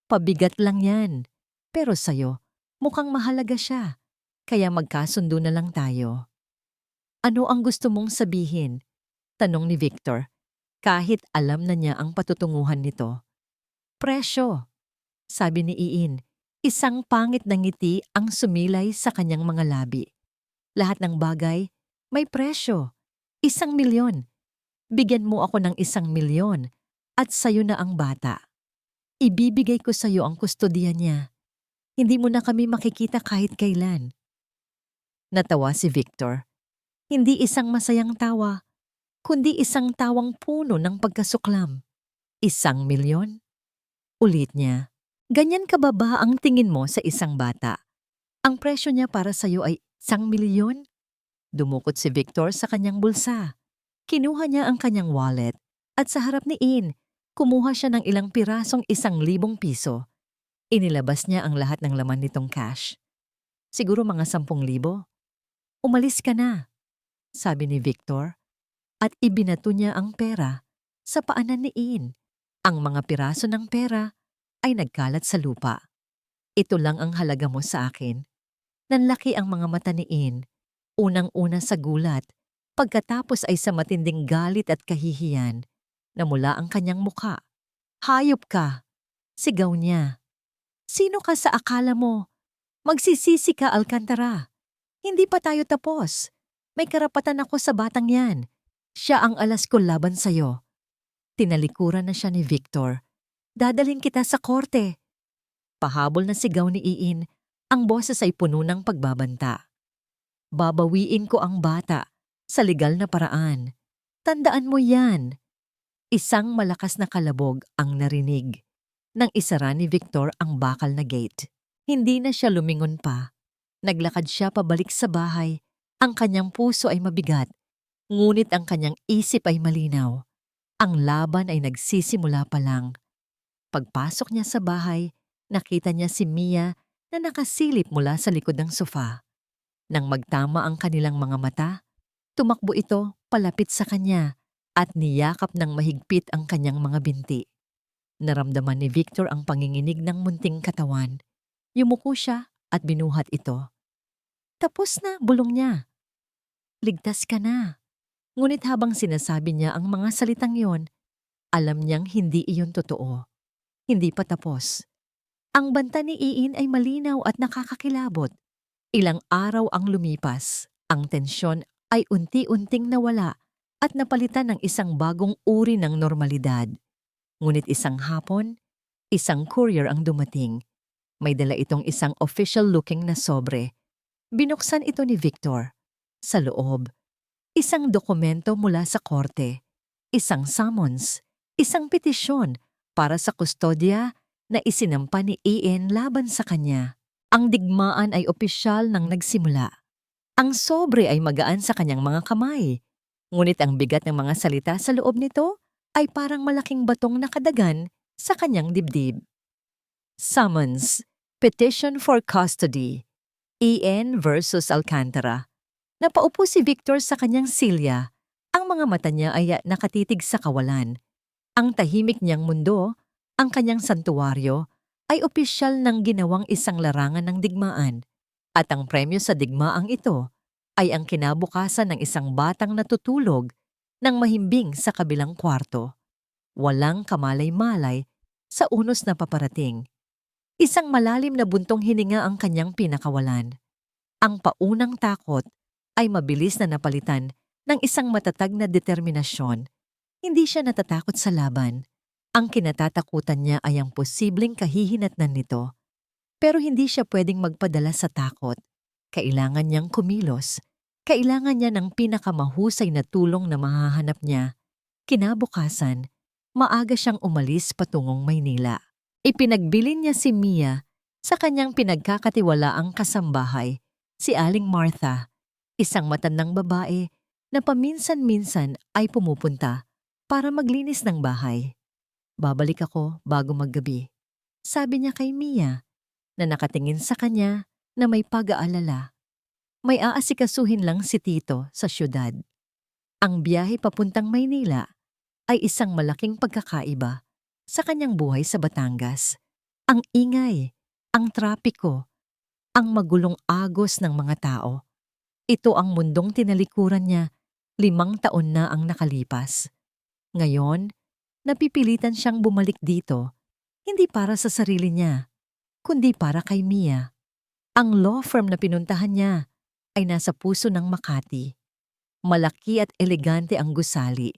"Pabigat lang yan. Pero sa'yo, mukhang mahalaga siya. Kaya magkasundo na lang tayo." "Ano ang gusto mong sabihin?" Tanong ni Victor, kahit alam na niya ang patutunguhan nito. Presyo, sabi ni Iin. Isang pangit na ngiti ang sumilay sa kanyang mga labi. Lahat ng bagay may presyo. 1,000,000. Bigyan mo ako ng 1,000,000 at sayo na ang bata. Ibibigay ko sayo ang kustodiya niya. Hindi mo na kami makikita kahit kailan. Natawa si Victor. Hindi isang masayang tawa, kundi isang tawang puno ng pagkasuklam. 1,000,000? Ulit niya. Ganyan kababa ang tingin mo sa isang bata? Ang presyo niya para sayo ay 1,000,000? Dumukot si Victor sa kanyang bulsa. Kinuha niya ang kanyang wallet at sa harap ni Iin, kumuha siya ng ilang pirasong 1,000 piso. Inilabas niya ang lahat ng laman nitong cash. Siguro mga 10,000. Umalis ka na, sabi ni Victor, at ibinato niya ang pera sa paanan ni Iin. Ang mga piraso ng pera ay nagkalat sa lupa. Ito lang ang halaga mo sa akin. Nanlaki ang mga mata ni Iin, unang-una sa gulat, pagkatapos ay sa matinding galit at kahihiyan na mula ang kanyang mukha. Hayop ka! Sigaw niya. Sino ka sa akala mo? Magsisisi ka, Alcantara. Hindi pa tayo tapos. May karapatan ako sa batang yan. Siya ang alas ko laban sa'yo. Tinalikuran na siya ni Victor. Dadalhin kita sa korte. Pahabol na sigaw ni Iin, ang boses ay puno ng pagbabanta. Babawiin ko ang bata sa legal na paraan. Tandaan mo yan. Isang malakas na kalabog ang narinig. Nang isara ni Victor ang bakal na gate. Hindi na siya lumingon pa. Naglakad siya pabalik sa bahay. Ang kanyang puso ay mabigat, ngunit ang kanyang isip ay malinaw. Ang laban ay nagsisimula pa lang. Pagpasok niya sa bahay, nakita niya si Mia na nakasilip mula sa likod ng sofa. Nang magtama ang kanilang mga mata, tumakbo ito palapit sa kanya at niyakap ng mahigpit ang kanyang mga binti. Naramdaman ni Victor ang panginginig ng munting katawan. Yumuko siya at binuhat ito. Tapos na, bulong niya. Ligtas ka na. Ngunit habang sinasabi niya ang mga salitang yon, alam niyang hindi iyon totoo. Hindi pa tapos. Ang banta ni Iin ay malinaw at nakakakilabot. Ilang araw ang lumipas. Ang tensyon ay unti-unting nawala at napalitan ng isang bagong uri ng normalidad. Ngunit isang hapon, isang courier ang dumating. May dala itong isang official-looking na sobre. Binuksan ito ni Victor. Sa loob, isang dokumento mula sa korte, isang summons, isang petisyon para sa kustodya na isinampa ni Iin laban sa kanya. Ang digmaan ay opisyal nang nagsimula. Ang sobre ay magaan sa kanyang mga kamay. Ngunit ang bigat ng mga salita sa loob nito ay parang malaking batong nakadagan sa kanyang dibdib. Summons, Petition for Custody, Iin versus Alcantara. Napaupo si Victor sa kanyang silya. Ang mga mata niya ay nakatitig sa kawalan. Ang tahimik niyang mundo, ang kanyang santuwaryo, ay opisyal ng ginawang isang larangan ng digmaan. At ang premyo sa digmaang ito ay ang kinabukasan ng isang batang natutulog ng mahimbing sa kabilang kwarto. Walang kamalay-malay sa unos na paparating. Isang malalim na buntong hininga ang kanyang pinakawalan. Ang paunang takot ay mabilis na napalitan ng isang matatag na determinasyon. Hindi siya natatakot sa laban. Ang kinatatakutan niya ay ang posibleng kahihinatnan nito. Pero hindi siya pwedeng magpadala sa takot. Kailangan niyang kumilos. Kailangan niya ng pinakamahusay na tulong na mahahanap niya. Kinabukasan, maaga siyang umalis patungong Maynila. Ipinagbilin niya si Mia sa kanyang pinagkakatiwalaang kasambahay, si Aling Martha, isang matandang babae na paminsan-minsan ay pumupunta para maglinis ng bahay. Babalik ako bago maggabi, sabi niya kay Mia na nakatingin sa kanya na may pag-aalala. May aasikasuhin lang si Tito sa syudad. Ang biyahe papuntang Maynila ay isang malaking pagkakaiba sa kanyang buhay sa Batangas. Ang ingay, ang trapiko, ang magulong agos ng mga tao. Ito ang mundong tinalikuran niya 5 taon na ang nakalipas. Ngayon, napipilitan siyang bumalik dito, hindi para sa sarili niya, kundi para kay Mia. Ang law firm na pinuntahan niya ay nasa puso ng Makati. Malaki at elegante ang gusali.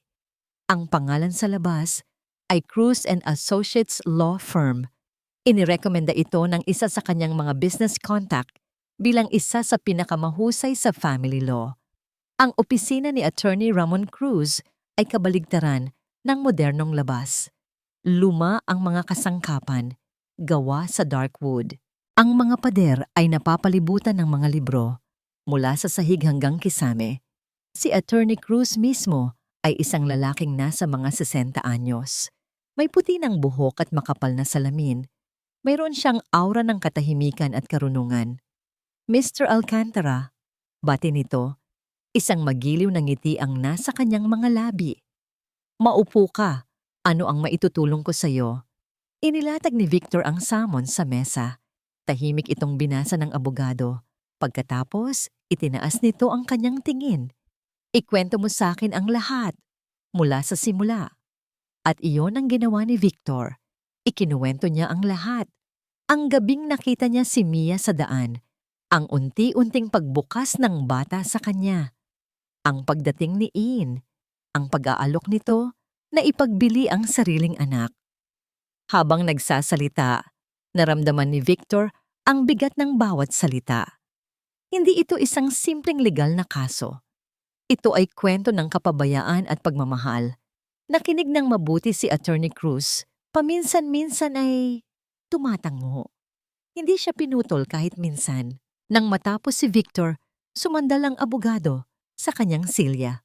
Ang pangalan sa labas ay Cruz and Associates Law Firm. Inirekomenda ito ng isa sa kanyang mga business contact bilang isa sa pinakamahusay sa family law. Ang opisina ni Attorney Ramon Cruz ay kabaligtaran ng modernong labas. Luma ang mga kasangkapan, gawa sa dark wood. Ang mga pader ay napapalibutan ng mga libro, mula sa sahig hanggang kisame. Si Attorney Cruz mismo ay isang lalaking nasa mga 60 anyos. May puti ng buhok at makapal na salamin. Mayroon siyang aura ng katahimikan at karunungan. Mr. Alcantara, bati nito, isang magiliw na ngiti ang nasa kanyang mga labi. Maupo ka. Ano ang maitutulong ko sa iyo? Inilatag ni Victor ang samon sa mesa. Tahimik itong binasa ng abogado. Pagkatapos, itinaas nito ang kanyang tingin. Ikwento mo sa akin ang lahat, mula sa simula. At iyon ang ginawa ni Victor. Ikinuwento niya ang lahat. Ang gabing nakita niya si Mia sa daan. Ang unti-unting pagbukas ng bata sa kanya. Ang pagdating ni Ian. Ang pag-aalok nito na ipagbili ang sariling anak. Habang nagsasalita, naramdaman ni Victor ang bigat ng bawat salita. Hindi ito isang simpleng legal na kaso. Ito ay kwento ng kapabayaan at pagmamahal. Nakinig ng mabuti si Attorney Cruz. Paminsan-minsan ay tumatango. Hindi siya pinutol kahit minsan. Nang matapos si Victor, sumandal ang abogado sa kanyang silya.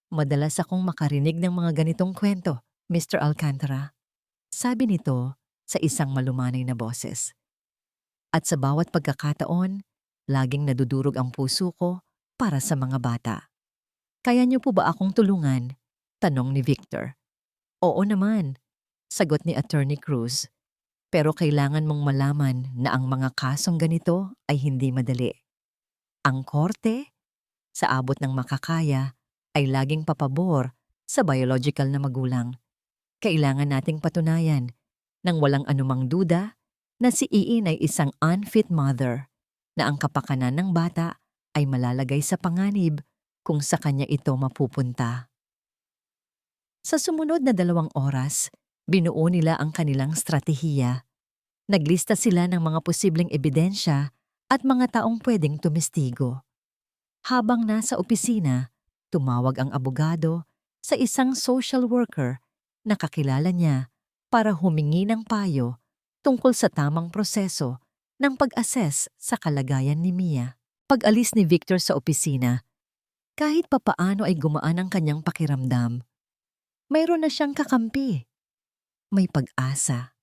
Madalas akong makarinig ng mga ganitong kwento, Mr. Alcantara. Sabi nito sa isang malumanay na boses. At sa bawat pagkakataon, laging nadudurog ang puso ko para sa mga bata. Kaya niyo po ba akong tulungan? Tanong ni Victor. Oo naman, sagot ni Attorney Cruz. Pero kailangan mong malaman na ang mga kasong ganito ay hindi madali. Ang korte, sa abot ng makakaya, ay laging papabor sa biological na magulang. Kailangan nating patunayan nang walang anumang duda na si Iin ay isang unfit mother, na ang kapakanan ng bata ay malalagay sa panganib kung sa kanya ito mapupunta. Sa sumunod na 2 oras, binuo nila ang kanilang stratehiya. Naglista sila ng mga posibleng ebidensya at mga taong pwedeng tumestigo. Habang nasa opisina, tumawag ang abogado sa isang social worker na kakilala niya para humingi ng payo tungkol sa tamang proseso ng pag-assess sa kalagayan ni Mia. Pag-alis ni Victor sa opisina, kahit papaano ay gumaan ang kanyang pakiramdam. Mayroon na siyang kakampi. May pag-asa.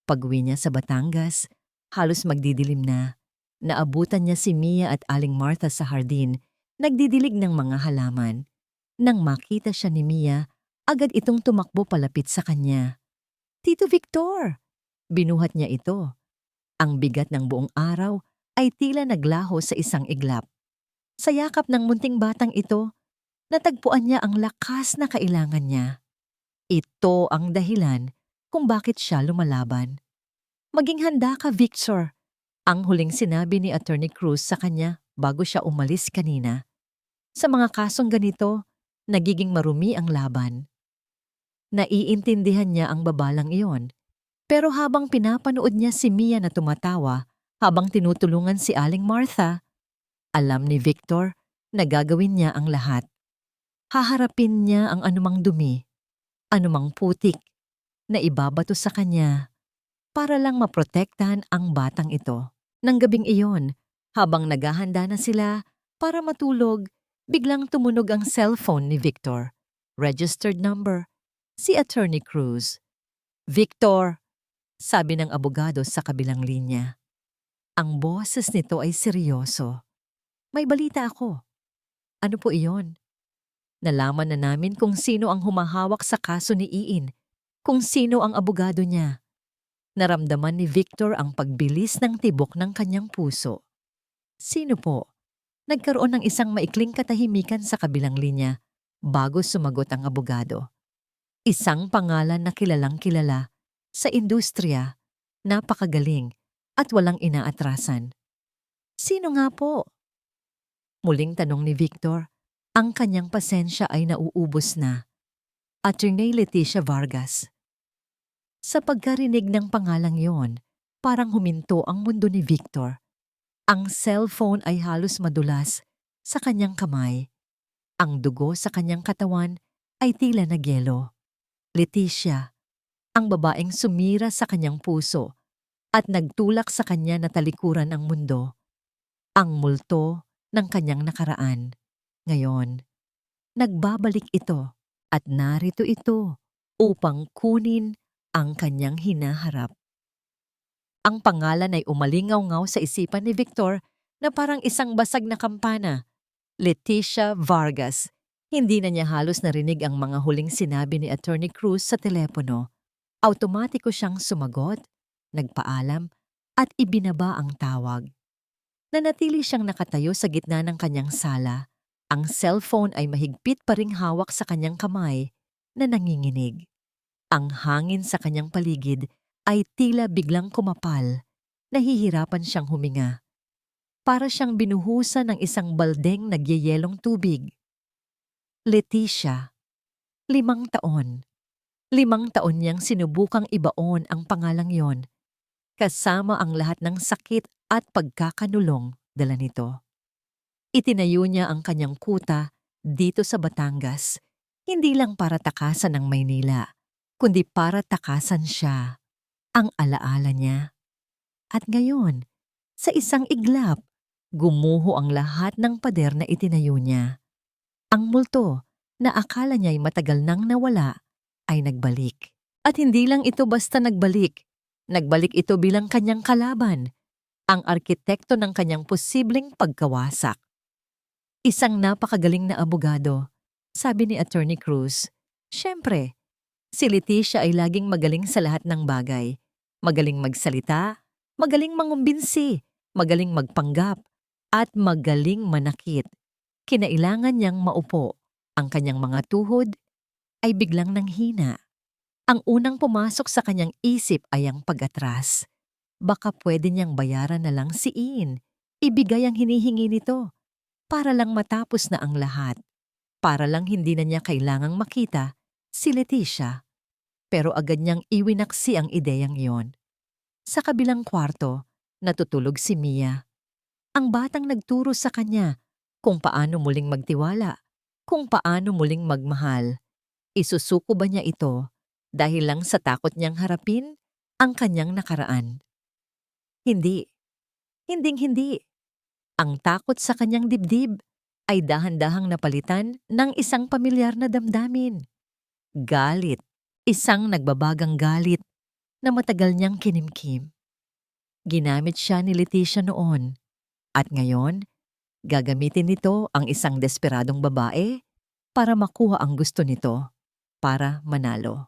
Pag-uwi niya sa Batangas, halos magdidilim na. Naabutan niya si Mia at Aling Martha sa hardin, nagdidilig ng mga halaman. Nang makita siya ni Mia, agad itong tumakbo palapit sa kanya. Tito Victor! Binuhat niya ito. Ang bigat ng buong araw ay tila naglaho sa isang iglap. Sa yakap ng munting batang ito, natagpuan niya ang lakas na kailangan niya. Ito ang dahilan kung bakit siya lumalaban. Maging handa ka, Victor, ang huling sinabi ni Attorney Cruz sa kanya bago siya umalis kanina. Sa mga kasong ganito, nagiging marumi ang laban. Naiintindihan niya ang babalang iyon, pero habang pinapanood niya si Mia na tumatawa habang tinutulungan si Aling Martha, alam ni Victor na gagawin niya ang lahat. Haharapin niya ang anumang dumi, anumang putik na ibabato sa kanya para lang maprotektahan ang batang ito. Nang gabing iyon, habang naghahanda na sila para matulog, biglang tumunog ang cellphone ni Victor. Registered number, si Attorney Cruz. Victor, sabi ng abogado sa kabilang linya. Ang boses nito ay seryoso. May balita ako. Ano po iyon? Nalaman na namin kung sino ang humahawak sa kaso ni Iin, kung sino ang abogado niya. Naramdaman ni Victor ang pagbilis ng tibok ng kanyang puso. Sino po? Nagkaroon ng isang maikling katahimikan sa kabilang linya bago sumagot ang abogado. Isang pangalan na kilalang kilala sa industriya, napakagaling at walang inaatrasan. Sino nga po? Muling tanong ni Victor. Ang kanyang pasensya ay nauubos na. Attorney Leticia Vargas. Sa pagkarinig ng pangalang yon, parang huminto ang mundo ni Victor. Ang cellphone ay halos madulas sa kanyang kamay. Ang dugo sa kanyang katawan ay tila nagyelo. Leticia, ang babaeng sumira sa kanyang puso at nagtulak sa kanya na talikuran ang mundo. Ang multo ng kanyang nakaraan. Ngayon, nagbabalik ito at narito ito upang kunin ang kanyang hinaharap. Ang pangalan ay umalingaw-ngaw sa isipan ni Victor na parang isang basag na kampana. Leticia Vargas. Hindi na niya halos narinig ang mga huling sinabi ni Attorney Cruz sa telepono. Automatiko siyang sumagot, nagpaalam, at ibinaba ang tawag. Nanatili siyang nakatayo sa gitna ng kanyang sala. Ang cellphone ay mahigpit pa ring hawak sa kanyang kamay na nanginginig. Ang hangin sa kanyang paligid ay tila biglang kumapal. Nahihirapan siyang huminga. Para siyang binuhusan ng isang baldeng nagyeyelong tubig. Leticia, 5 taon. 5 taon niyang sinubukang ibaon ang pangalang yon, kasama ang lahat ng sakit at pagkakanulong dala nito. Itinayo niya ang kanyang kuta dito sa Batangas, hindi lang para takasan ng Maynila, kundi para takasan siya, ang alaala niya. At ngayon, sa isang iglap, gumuho ang lahat ng pader na itinayo niya. Ang multo na akala niya'y matagal nang nawala ay nagbalik. At hindi lang ito basta nagbalik. Nagbalik ito bilang kanyang kalaban, ang arkitekto ng kanyang posibleng pagkawasak. Isang napakagaling na abogado, sabi ni Attorney Cruz. Siyempre, si Leticia ay laging magaling sa lahat ng bagay. Magaling magsalita, magaling mangumbinsi, magaling magpanggap, at magaling manakit. Kinailangan niyang maupo. Ang kanyang mga tuhod ay biglang nanghina. Ang unang pumasok sa kanyang isip ay ang pag-atras. Baka pwede niyang bayaran na lang si Ian. Ibigay ang hinihingi nito. Para lang matapos na ang lahat. Para lang hindi na niya kailangang makita si Leticia. Pero agad niyang iwinaksi ang ideyang yon. Sa kabilang kwarto, natutulog si Mia. Ang batang nagturo sa kanya kung paano muling magtiwala, kung paano muling magmahal. Isusuko ba niya ito dahil lang sa takot niyang harapin ang kanyang nakaraan? Hindi. Hinding-hindi. Ang takot sa kanyang dibdib ay dahan-dahang napalitan ng isang pamilyar na damdamin. Galit. Isang nagbabagang galit na matagal niyang kinimkim. Ginamit siya ni Leticia noon. At ngayon, gagamitin nito ang isang desperadong babae para makuha ang gusto nito, para manalo.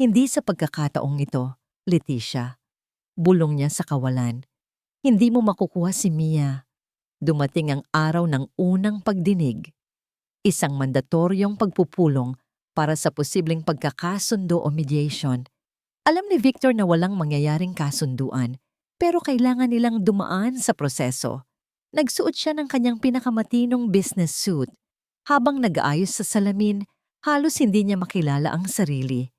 Hindi sa pagkakataong ito, Leticia. Bulong niya sa kawalan. Hindi mo makukuha si Mia. Dumating ang araw ng unang pagdinig. Isang mandatoryong pagpupulong para sa posibleng pagkakasundo o mediation. Alam ni Victor na walang mangyayaring kasunduan, pero kailangan nilang dumaan sa proseso. Nagsuot siya ng kanyang pinakamatinong business suit. Habang nag-aayos sa salamin, halos hindi niya makilala ang sarili.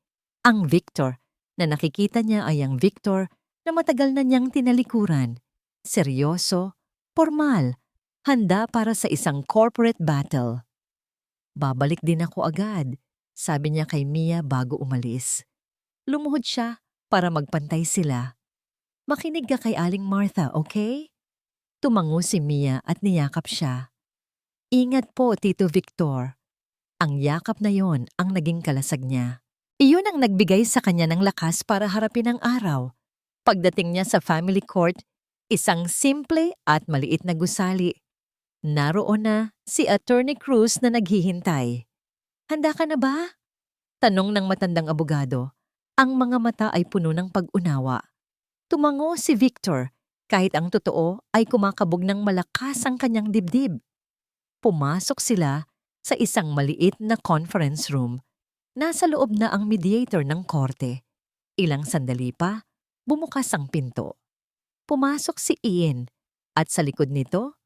Ang Victor na nakikita niya ay ang Victor na matagal na niyang tinalikuran. Seryoso, formal, handa para sa isang corporate battle. Babalik din ako agad, sabi niya kay Mia bago umalis. Lumuhod siya para magpantay sila. Makinig ka kay Aling Martha, okay? Tumango si Mia at niyakap siya. Ingat po, Tito Victor. Ang yakap na yon ang naging kalasag niya. Iyon ang nagbigay sa kanya ng lakas para harapin ang araw. Pagdating niya sa family court, isang simple at maliit na gusali. Naroon na si Attorney Cruz na naghihintay. Handa ka na ba? Tanong ng matandang abogado. Ang mga mata ay puno ng pag-unawa. Tumango si Victor, Kahit ang totoo ay kumakabog ng malakas ang kanyang dibdib. Pumasok sila sa isang maliit na conference room. Nasa loob na ang mediator ng korte. Ilang sandali pa, bumukas ang pinto. Pumasok si Ian at sa likod nito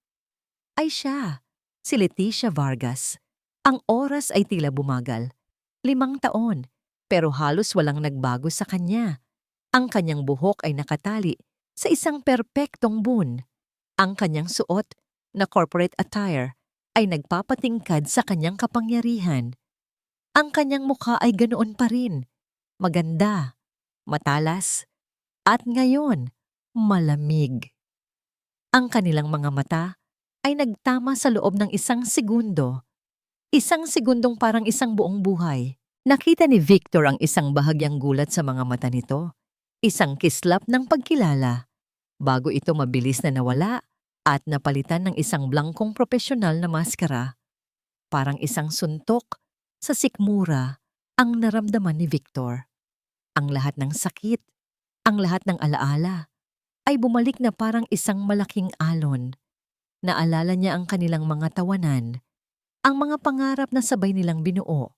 ay siya, si Leticia Vargas. Ang oras ay tila bumagal. 5 taon, pero halos walang nagbago sa kanya. Ang kanyang buhok ay nakatali sa isang perpektong bun. Ang kanyang suot na corporate attire ay nagpapatingkad sa kanyang kapangyarihan. Ang kanyang mukha ay ganoon pa rin. Maganda, matalas, at ngayon, malamig. Ang kanilang mga mata ay nagtama sa loob ng 1 segundo. 1 segundong parang isang buong buhay. Nakita ni Victor ang isang bahagyang gulat sa mga mata nito. Isang kislap ng pagkilala. Bago ito mabilis na nawala at napalitan ng isang blangkong propesyonal na maskara. Parang isang suntok sa sikmura ang naramdaman ni Victor. Ang lahat ng sakit, ang lahat ng alaala, ay bumalik na parang isang malaking alon. Naalala niya ang kanilang mga tawanan, ang mga pangarap na sabay nilang binuo,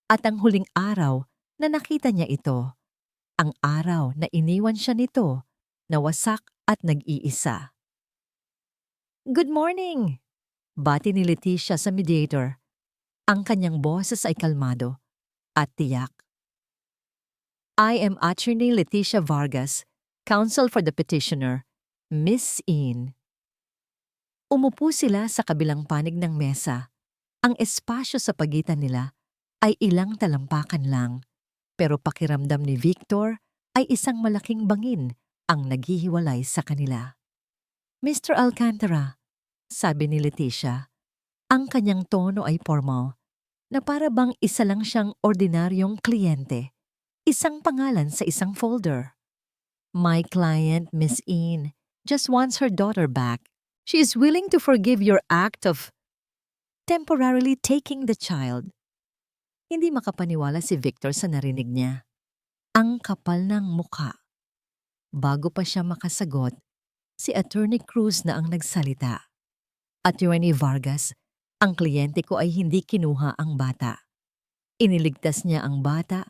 at ang huling araw na nakita niya ito. Ang araw na iniwan siya nito, nawasak at nag-iisa. "Good morning!" Bati ni Leticia sa mediator. Ang kanyang boses ay kalmado at tiyak. "I am Attorney Leticia Vargas, counsel for the petitioner, Miss Ian." Umupo sila sa kabilang panig ng mesa. Ang espasyo sa pagitan nila ay ilang talampakan lang, pero pakiramdam ni Victor ay isang malaking bangin ang naghihiwalay sa kanila. "Mr. Alcantara," sabi ni Leticia. Ang kanyang tono ay formal, na para bang isa lang siyang ordinaryong kliyente. Isang pangalan sa isang folder. "My client, Miss Ian, just wants her daughter back. She is willing to forgive your act of temporarily taking the child." Hindi makapaniwala si Victor sa narinig niya. Ang kapal ng mukha. Bago pa siya makasagot, si Attorney Cruz na ang nagsalita. "Attorney Vargas, ang kliyente ko ay hindi kinuha ang bata. Iniligtas niya ang bata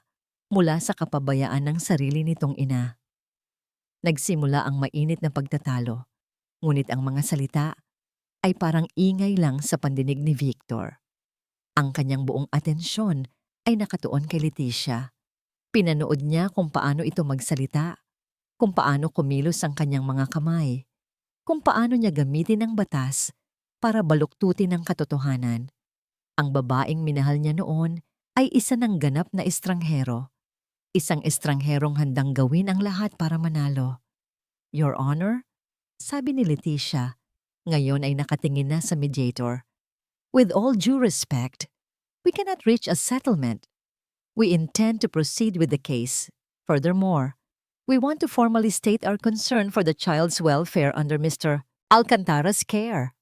mula sa kapabayaan ng sarili nitong ina." Nagsimula ang mainit na pagtatalo, ngunit ang mga salita ay parang ingay lang sa pandinig ni Victor. Ang kanyang buong atensyon ay nakatuon kay Leticia. Pinanood niya kung paano ito magsalita, kung paano kumilos ang kanyang mga kamay, kung paano niya gamitin ang batas para baluktutin ang katotohanan. Ang babaeng minahal niya noon ay isa ng ganap na estranghero. Isang estrangherong handang gawin ang lahat para manalo. "Your Honor," sabi ni Leticia, ngayon ay nakatingin na sa mediator. "With all due respect, we cannot reach a settlement. We intend to proceed with the case. Furthermore, we want to formally state our concern for the child's welfare under Mr. Alcantara's care."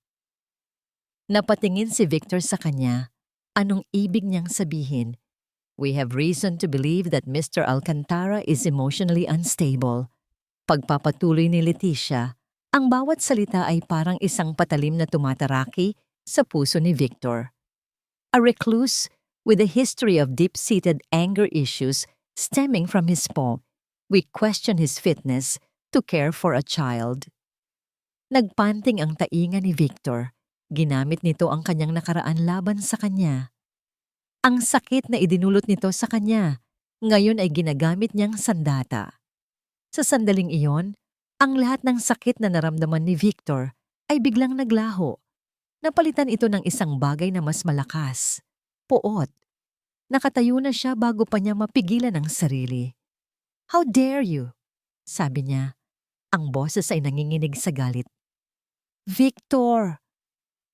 Napatingin si Victor sa kanya. Anong ibig niyang sabihin? "We have reason to believe that Mr. Alcantara is emotionally unstable." Pagpapatuloy ni Leticia, ang bawat salita ay parang isang patalim na tumataraki sa puso ni Victor. A recluse with a history of deep-seated anger issues stemming from his paw, we question his fitness to care for a child. Nagpanting ang tainga ni Victor. Ginamit nito ang kanyang nakaraan laban sa kanya. Ang sakit na idinulot nito sa kanya, ngayon ay ginagamit niyang sandata. Sa sandaling iyon, ang lahat ng sakit na naramdaman ni Victor ay biglang naglaho. Napalitan ito ng isang bagay na mas malakas, puot. Nakatayo na siya bago pa niya mapigilan ang sarili. "How dare you?" sabi niya. Ang boses ay nanginginig sa galit. "Victor!"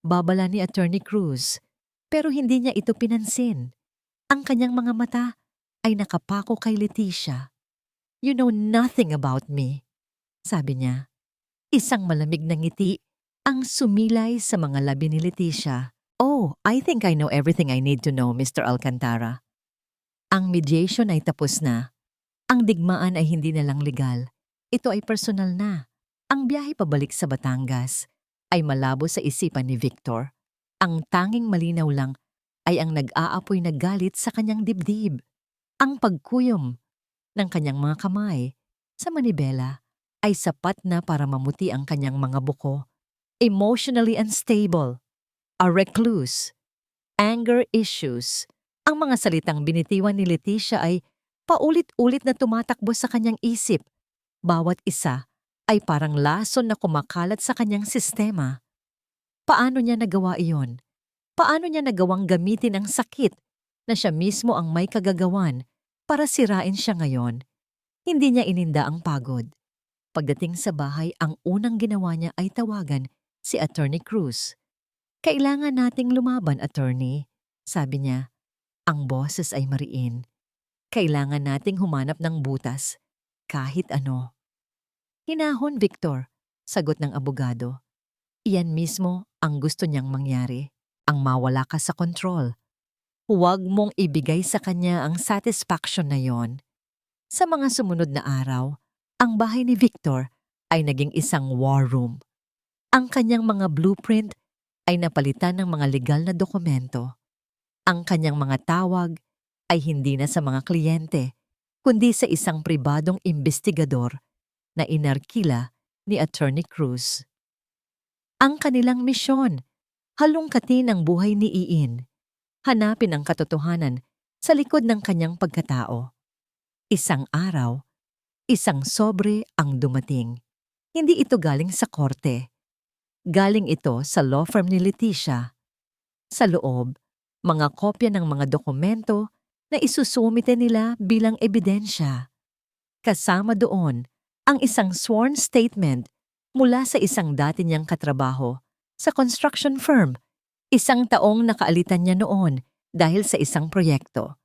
babala ni Attorney Cruz, pero hindi niya ito pinansin. Ang kanyang mga mata ay nakapako kay Leticia. "You know nothing about me," sabi niya. Isang malamig na ngiti ang sumilay sa mga labi ni Leticia. "Oh, I think I know everything I need to know, Mr. Alcantara." Ang mediation ay tapos na. Ang digmaan ay hindi na lang legal. Ito ay personal na. Ang biyahe pabalik sa Batangas ay malabo sa isipan ni Victor. Ang tanging malinaw lang ay ang nag-aapoy na galit sa kanyang dibdib. Ang pagkuyom ng kanyang mga kamay sa manibela ay sapat na para mamuti ang kanyang mga buko. Emotionally unstable, a recluse, anger issues. Ang mga salitang binitiwan ni Leticia ay paulit-ulit na tumatakbo sa kanyang isip. Bawat isa ay parang lason na kumakalat sa kanyang sistema. Paano niya nagawa iyon? Paano niya nagawang gamitin ang sakit na siya mismo ang may kagagawan para sirain siya ngayon? Hindi niya ininda ang pagod. Pagdating sa bahay, ang unang ginawa niya ay tawagan si Attorney Cruz. "Kailangan nating lumaban, Attorney," sabi niya. Ang boses ay mariin. "Kailangan nating humanap ng butas, kahit ano." "Hinahon, Victor," sagot ng abogado. Iyan mismo ang gusto niyang mangyari, ang mawala ka sa kontrol. Huwag mong ibigay sa kanya ang satisfaction na yon. Sa mga sumunod na araw, ang bahay ni Victor ay naging isang war room. Ang kanyang mga blueprint ay napalitan ng mga legal na dokumento. Ang kanyang mga tawag ay hindi na sa mga kliyente, kundi sa isang pribadong investigador na inarkila ni Attorney Cruz. Ang kanilang misyon, halungkatin ang buhay ni Iin. Hanapin ang katotohanan sa likod ng kanyang pagkatao. Isang araw, isang sobre ang dumating. Hindi ito galing sa korte. Galing ito sa law firm ni Leticia. Sa loob, mga kopya ng mga dokumento na isusumite nila bilang ebidensya. Kasama doon ang isang sworn statement mula sa isang dati niyang katrabaho sa construction firm. Isang taong nakaalitan niya noon dahil sa isang proyekto.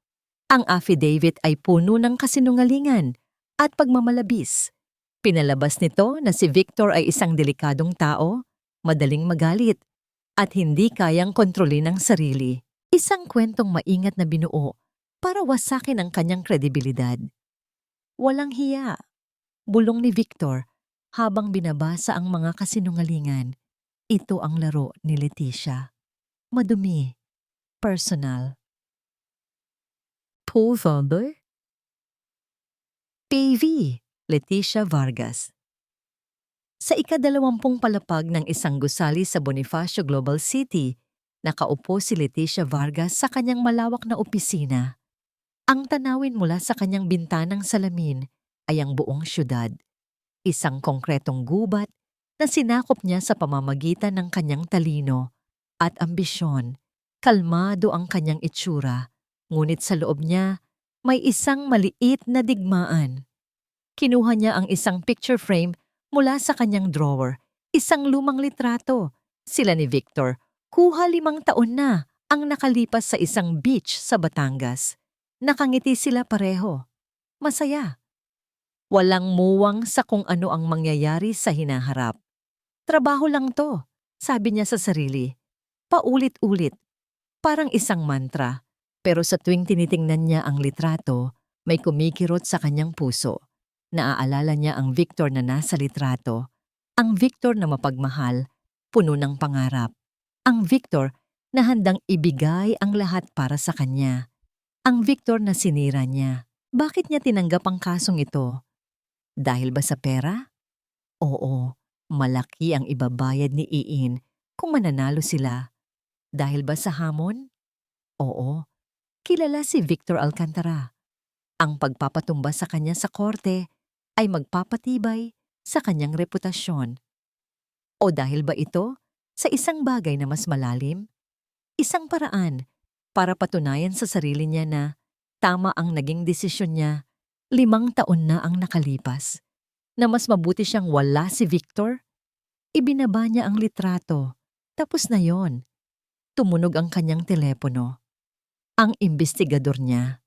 Ang affidavit ay puno ng kasinungalingan at pagmamalabis. Pinalabas nito na si Victor ay isang delikadong tao, madaling magalit, at hindi kayang kontrolin ang sarili. Isang kwentong maingat na binuo para wasakin ang kanyang kredibilidad. Walang hiya, bulong ni Victor habang binabasa ang mga kasinungalingan. Ito ang laro ni Leticia. Madumi, personal. Co-founder? PV, Leticia Vargas. Sa ika-20 palapag ng isang gusali sa Bonifacio Global City, nakaupo si Leticia Vargas sa kanyang malawak na opisina. Ang tanawin mula sa kanyang bintanang salamin ay ang buong syudad. Isang konkretong gubat na sinakop niya sa pamamagitan ng kanyang talino at ambisyon. Kalmado ang kanyang itsura, ngunit sa loob niya may isang maliit na digmaan. Kinuha niya ang isang picture frame mula sa kanyang drawer, isang lumang litrato. Sila ni Victor, kuha 5 taon na ang nakalipas sa isang beach sa Batangas. Nakangiti sila pareho. Masaya. Walang muwang sa kung ano ang mangyayari sa hinaharap. Trabaho lang to, sabi niya sa sarili. Paulit-ulit, parang isang mantra. Pero sa tuwing tinitingnan niya ang litrato, may kumikirot sa kanyang puso. Naaalala niya ang Victor na nasa litrato, ang Victor na mapagmahal, puno ng pangarap. Ang Victor na handang ibigay ang lahat para sa kanya. Ang Victor na sinira niya. Bakit niya tinanggap ang kasong ito? Dahil ba sa pera? Oo, malaki ang ibabayad ni Iin kung mananalo sila. Dahil ba sa hamon? Oo, kilala si Victor Alcantara. Ang pagpapatumba sa kanya sa korte ay magpapatibay sa kanyang reputasyon. O dahil ba ito sa isang bagay na mas malalim? Isang paraan para patunayan sa sarili niya na tama ang naging desisyon niya. 5 taon na ang nakalipas. Na mas mabuti siyang wala si Victor? Ibinaba niya ang litrato. Tapos na yon. Tumunog ang kanyang telepono. Ang imbestigador niya.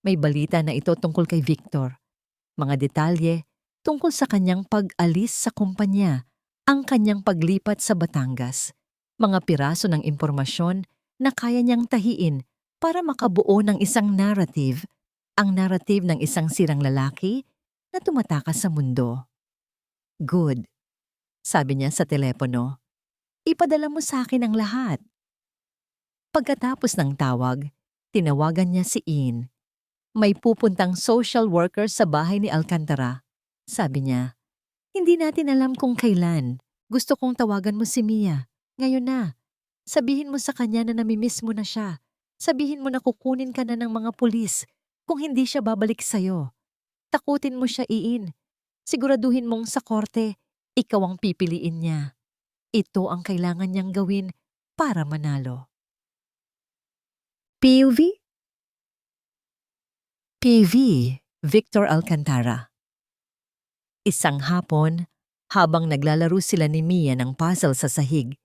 May balita na ito tungkol kay Victor. Mga detalye tungkol sa kanyang pag-alis sa kumpanya, ang kanyang paglipat sa Batangas, mga piraso ng impormasyon na kaya niyang tahiin para makabuo ng isang narrative, ang narrative ng isang sirang lalaki na tumatakas sa mundo. Good. sabi niya sa telepono. Ipadala mo sa akin ang lahat. Pagkatapos ng tawag, tinawagan niya si Ian. May pupuntang social worker sa bahay ni Alcantara. Sabi niya, hindi natin alam kung kailan. Gusto kong tawagan mo si Mia. Ngayon na. Sabihin mo sa kanya na namimiss mo na siya. Sabihin mo na kukunin ka na ng mga pulis kung hindi siya babalik sa'yo. Takutin mo siya, Ian. Siguraduhin mong sa korte, ikaw ang pipiliin niya. Ito ang kailangan niyang gawin para manalo. POV? PV, Victor Alcantara. Isang hapon, habang naglalaro sila ni Mia ng puzzle sa sahig,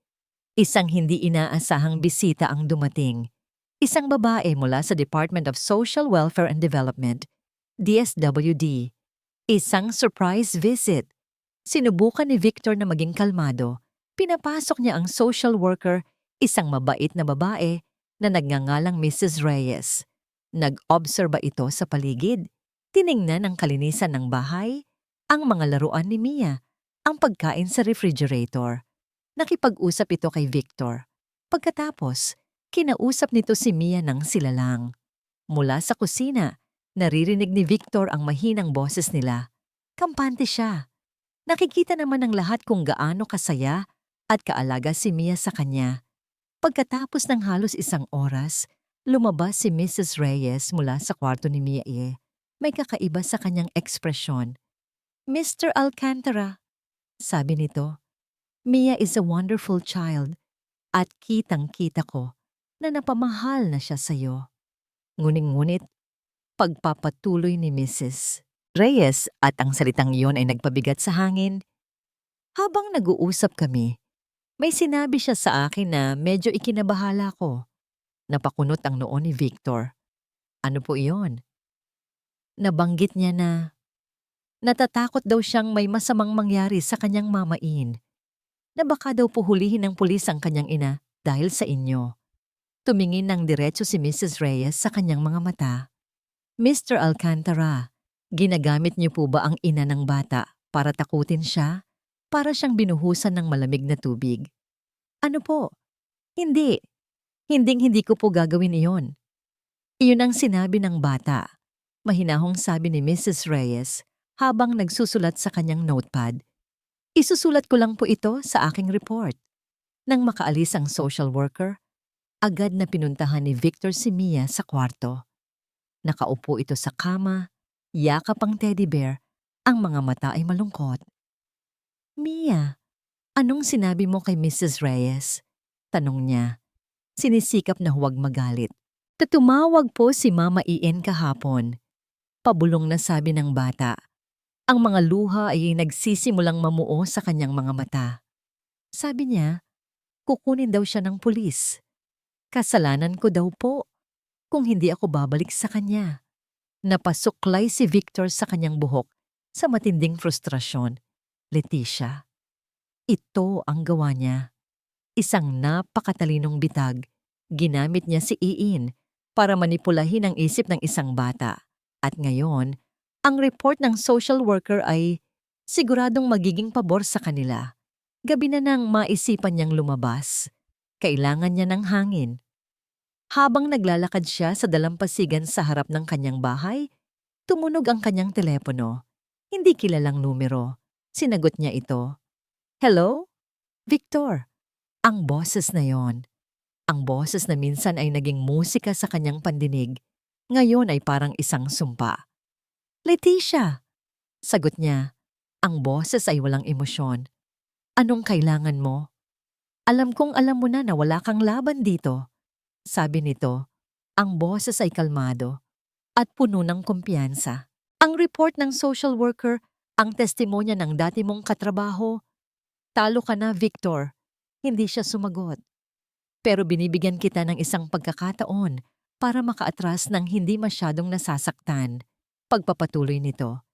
isang hindi inaasahang bisita ang dumating. Isang babae mula sa Department of Social Welfare and Development, DSWD. Isang surprise visit. Sinubukan ni Victor na maging kalmado. Pinapasok niya ang social worker, isang mabait na babae na nagngangalang Mrs. Reyes. Nag-obserba ito sa paligid. Tiningnan ang kalinisan ng bahay, ang mga laruan ni Mia, ang pagkain sa refrigerator. Nakipag-usap ito kay Victor. Pagkatapos, kinausap nito si Mia ng sila lang. Mula sa kusina, naririnig ni Victor ang mahinang boses nila. Kampante siya. Nakikita naman ng lahat kung gaano kasaya at kaalaga si Mia sa kanya. Pagkatapos ng halos isang oras, lumabas si Mrs. Reyes mula sa kwarto ni Mia. May kakaiba sa kanyang ekspresyon. Mr. Alcantara, sabi nito, Mia is a wonderful child at kitang-kita ko na napamahal na siya sa'yo. Ngunit, pagpapatuloy ni Mrs. Reyes at ang salitang iyon ay nagpabigat sa hangin. Habang nag-uusap kami, may sinabi siya sa akin na medyo ikinabahala ko. Napakunot ang noo ni Victor. Ano po iyon? Nabanggit niya na natatakot daw siyang may masamang mangyari sa kanyang mamain. Na baka daw puhulihin ng pulis ang kanyang ina dahil sa inyo. Tumingin ng diretso si Mrs. Reyes sa kanyang mga mata. Mr. Alcantara, ginagamit niyo po ba ang ina ng bata para takutin siya? Para siyang binuhusan ng malamig na tubig. Ano po? Hindi. Hinding-hindi ko po gagawin iyon. Iyon ang sinabi ng bata. Mahinahong sabi ni Mrs. Reyes habang nagsusulat sa kanyang notepad. Isusulat ko lang po ito sa aking report. Nang makaalis ang social worker, agad na pinuntahan ni Victor si Mia sa kwarto. Nakaupo ito sa kama, yakap ang teddy bear, ang mga mata ay malungkot. Mia, anong sinabi mo kay Mrs. Reyes? Tanong niya. Sinisikap na huwag magalit. Tumawag po si Mama Ian kahapon. Pabulong na sabi ng bata. Ang mga luha ay nagsisimulang mamuo sa kanyang mga mata. Sabi niya, kukunin daw siya ng pulis. Kasalanan ko daw po kung hindi ako babalik sa kanya. Napasuklay si Victor sa kanyang buhok sa matinding frustrasyon. Leticia, ito ang gawa niya. Isang napakatalinong bitag. Ginamit niya si Ian para manipulahin ang isip ng isang bata. At ngayon, ang report ng social worker ay siguradong magiging pabor sa kanila. Gabi na nang maisipan niyang lumabas. Kailangan niya ng hangin. Habang naglalakad siya sa dalampasigan sa harap ng kanyang bahay, tumunog ang kanyang telepono. Hindi kilalang numero. Sinagot niya ito. Hello? Victor. Ang boses na yon. Ang boses na minsan ay naging musika sa kanyang pandinig. Ngayon ay parang isang sumpa. Leticia. Sagot niya. Ang boses ay walang emosyon. Anong kailangan mo? Alam kong alam mo na wala kang laban dito. Sabi nito. Ang boses ay kalmado at puno ng kumpiyansa. Ang report ng social worker, ang testimonya ng dati mong katrabaho. Talo ka na, Victor. Hindi siya sumagot. Pero binibigyan kita ng isang pagkakataon para makaatras ng hindi masyadong nasasaktan. Pagpapatuloy nito,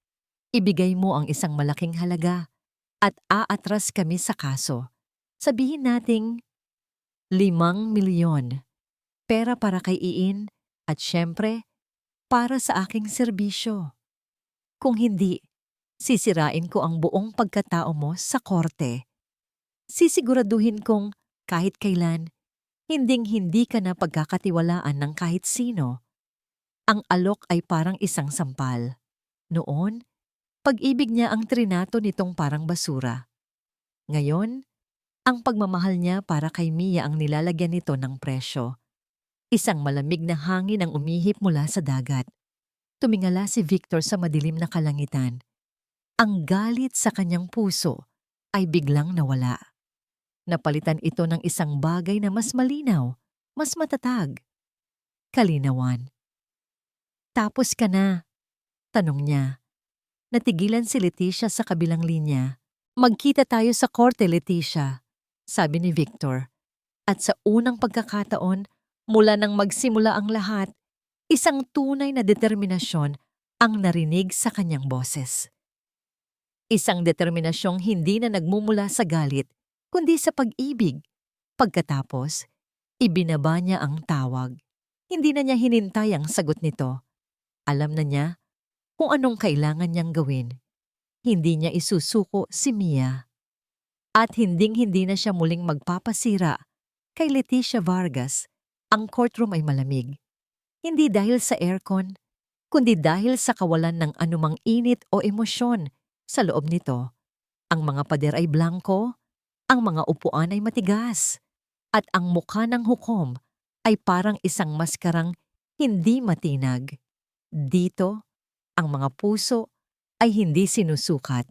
ibigay mo ang isang malaking halaga at aatras kami sa kaso. Sabihin nating 5 milyon. Pera para kay Iin at syempre, para sa aking serbisyo. Kung hindi, sisirain ko ang buong pagkatao mo sa korte. Sisiguraduhin kong kahit kailan, hinding-hindi ka na pagkakatiwalaan ng kahit sino. Ang alok ay parang isang sampal. Noon, pag-ibig niya ang trinato nitong parang basura. Ngayon, ang pagmamahal niya para kay Mia ang nilalagyan nito ng presyo. Isang malamig na hangin ang umihip mula sa dagat. Tumingala si Victor sa madilim na kalangitan. Ang galit sa kanyang puso ay biglang nawala. Napalitan ito ng isang bagay na mas malinaw, mas matatag. Kalinawan. Tapos ka na? Tanong niya. Natigilan si Leticia sa kabilang linya. Magkita tayo sa korte, Leticia, sabi ni Victor. At sa unang pagkakataon, mula nang magsimula ang lahat, isang tunay na determinasyon ang narinig sa kanyang boses. Isang determinasyong hindi na nagmumula sa galit, kundi sa pag-ibig. Pagkatapos, ibinaba niya ang tawag. Hindi na niya hinintay ang sagot nito. Alam na niya kung anong kailangan niyang gawin. Hindi niya isusuko si Mia. At hinding-hindi na siya muling magpapasira kay Leticia Vargas. Ang courtroom ay malamig. Hindi dahil sa aircon, kundi dahil sa kawalan ng anumang init o emosyon sa loob nito. Ang mga pader ay blanko, ang mga upuan ay matigas, at ang mukha ng hukom ay parang isang maskarang hindi matinag. Dito, ang mga puso ay hindi sinusukat.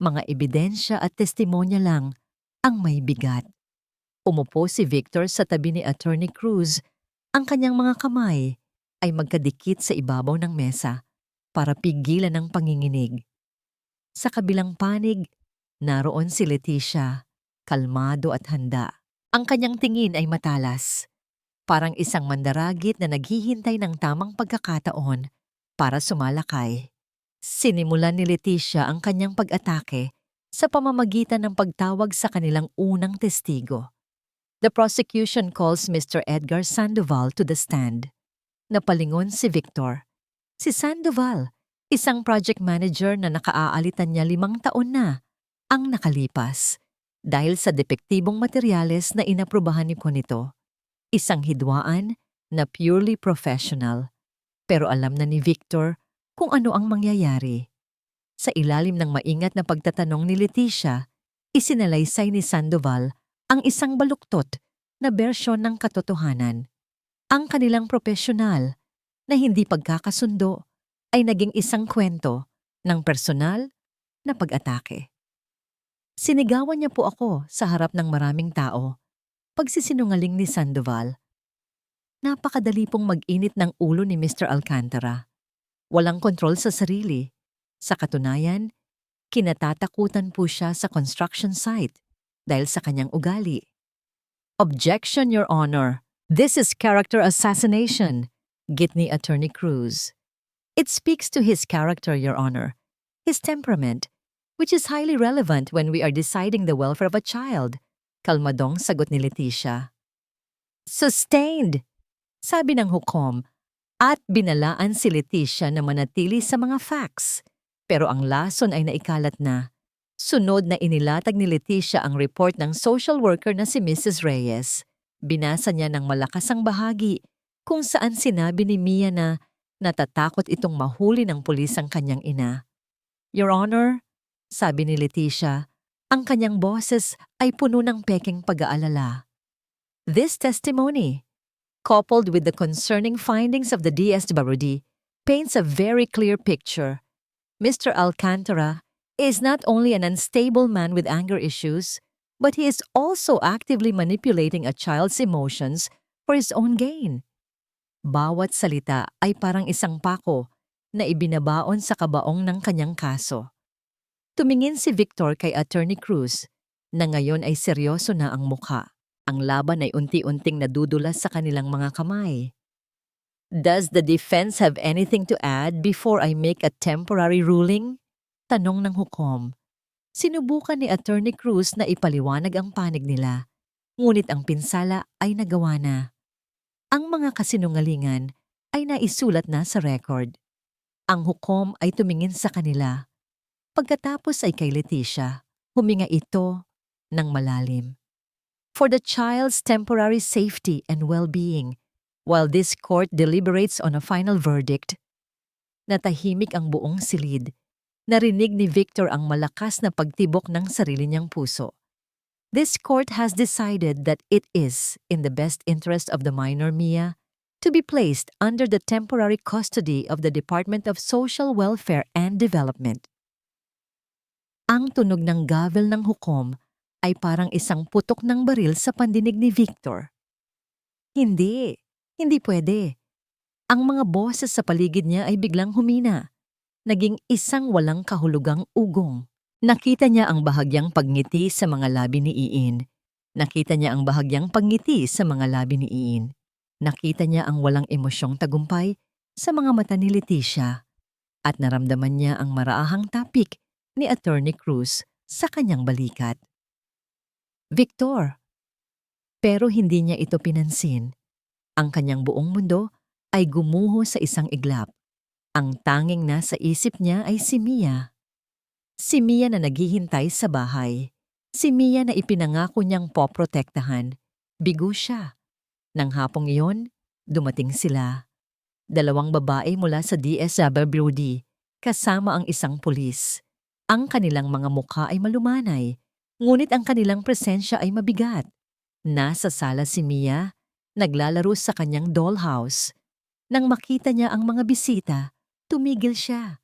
Mga ebidensya at testimonya lang ang may bigat. Umupo si Victor sa tabi ni Attorney Cruz. Ang kanyang mga kamay ay magkadikit sa ibabaw ng mesa para pigilan ang panginginig. Sa kabilang panig, naroon si Leticia, kalmado at handa. Ang kanyang tingin ay matalas, parang isang mandaragit na naghihintay ng tamang pagkakataon para sumalakay. Sinimulan ni Leticia ang kanyang pag-atake sa pamamagitan ng pagtawag sa kanilang unang testigo. The prosecution calls Mr. Edgar Sandoval to the stand. Napalingon si Victor. Si Sandoval, isang project manager na nakaaalitan niya 5 taon na ang nakalipas dahil sa depektibong materyales na inaprubahan ni Conito. Isang hidwaan na purely professional. Pero alam na ni Victor kung ano ang mangyayari. Sa ilalim ng maingat na pagtatanong ni Leticia, isinalaysay ni Sandoval ang isang baluktot na bersyon ng katotohanan. Ang kanilang profesional na hindi pagkakasundo ay naging isang kwento ng personal na pag-atake. Sinigawan niya po ako sa harap ng maraming tao. Pagsisinungaling ni Sandoval. Napakadali pong mag-init ng ulo ni Mr. Alcantara. Walang kontrol sa sarili. Sa katunayan, kinatatakutan po siya sa construction site dahil sa kanyang ugali. Objection, Your Honor. This is character assassination, gitni Attorney Cruz. It speaks to his character, Your Honor, his temperament, which is highly relevant when we are deciding the welfare of a child, kalmadong sagot ni Leticia. Sustained, sabi ng hukom, at binalaan si Leticia na manatili sa mga facts. Pero ang lason ay naikalat na. Sunod na inilatag ni Leticia ang report ng social worker na si Mrs. Reyes. Binasa niya ng malakas ang bahagi kung saan sinabi ni Mia na natatakot itong mahuli ng pulis ang kanyang ina. Your Honor, sabi ni Leticia, ang kanyang boses ay puno ng peking pag-aalala. This testimony, coupled with the concerning findings of the DSWD, paints a very clear picture. Mr. Alcantara is not only an unstable man with anger issues, but he is also actively manipulating a child's emotions for his own gain. Bawat salita ay parang isang pako na ibinabaon sa kabaong ng kanyang kaso. Tumingin si Victor kay Attorney Cruz na ngayon ay seryoso na ang mukha. Ang laban ay unti-unting nadudulas sa kanilang mga kamay. Does the defense have anything to add before I make a temporary ruling? Tanong ng hukom. Sinubukan ni Attorney Cruz na ipaliwanag ang panig nila, ngunit ang pinsala ay nagawa na. Ang mga kasinungalingan ay naisulat na sa record. Ang hukom ay tumingin sa kanila. Pagkatapos ay kay Leticia, huminga ito ng malalim. For the child's temporary safety and well-being, while this court deliberates on a final verdict, natahimik ang buong silid. Narinig ni Victor ang malakas na pagtibok ng sarili niyang puso. This court has decided that it is in the best interest of the minor Mia to be placed under the temporary custody of the Department of Social Welfare and Development. Ang tunog ng gavel ng hukom ay parang isang putok ng baril sa pandinig ni Victor. Hindi pwede. Ang mga boses sa paligid niya ay biglang humina. Naging isang walang kahulugang ugong. Nakita niya ang bahagyang pagngiti sa mga labi ni Iin. Nakita niya ang bahagyang pagngiti sa mga labi ni Iin. Nakita niya ang walang emosyong tagumpay sa mga mata ni Leticia. At naramdaman niya ang maraahang tapik ni Attorney Cruz sa kanyang balikat. Victor! Pero hindi niya ito pinansin. Ang kanyang buong mundo ay gumuho sa isang iglap. Ang tanging nasa isip niya ay si Mia. Si Mia na naghihintay sa bahay. Si Mia na ipinangako niyang poprotektahan. Bigo siya. Nang hapong iyon, dumating sila. 2 babae mula sa DSWD, kasama ang isang pulis. Ang kanilang mga mukha ay malumanay, ngunit ang kanilang presensya ay mabigat. Nasa sala si Mia, naglalaro sa kanyang dollhouse. Nang makita niya ang mga bisita, tumigil siya.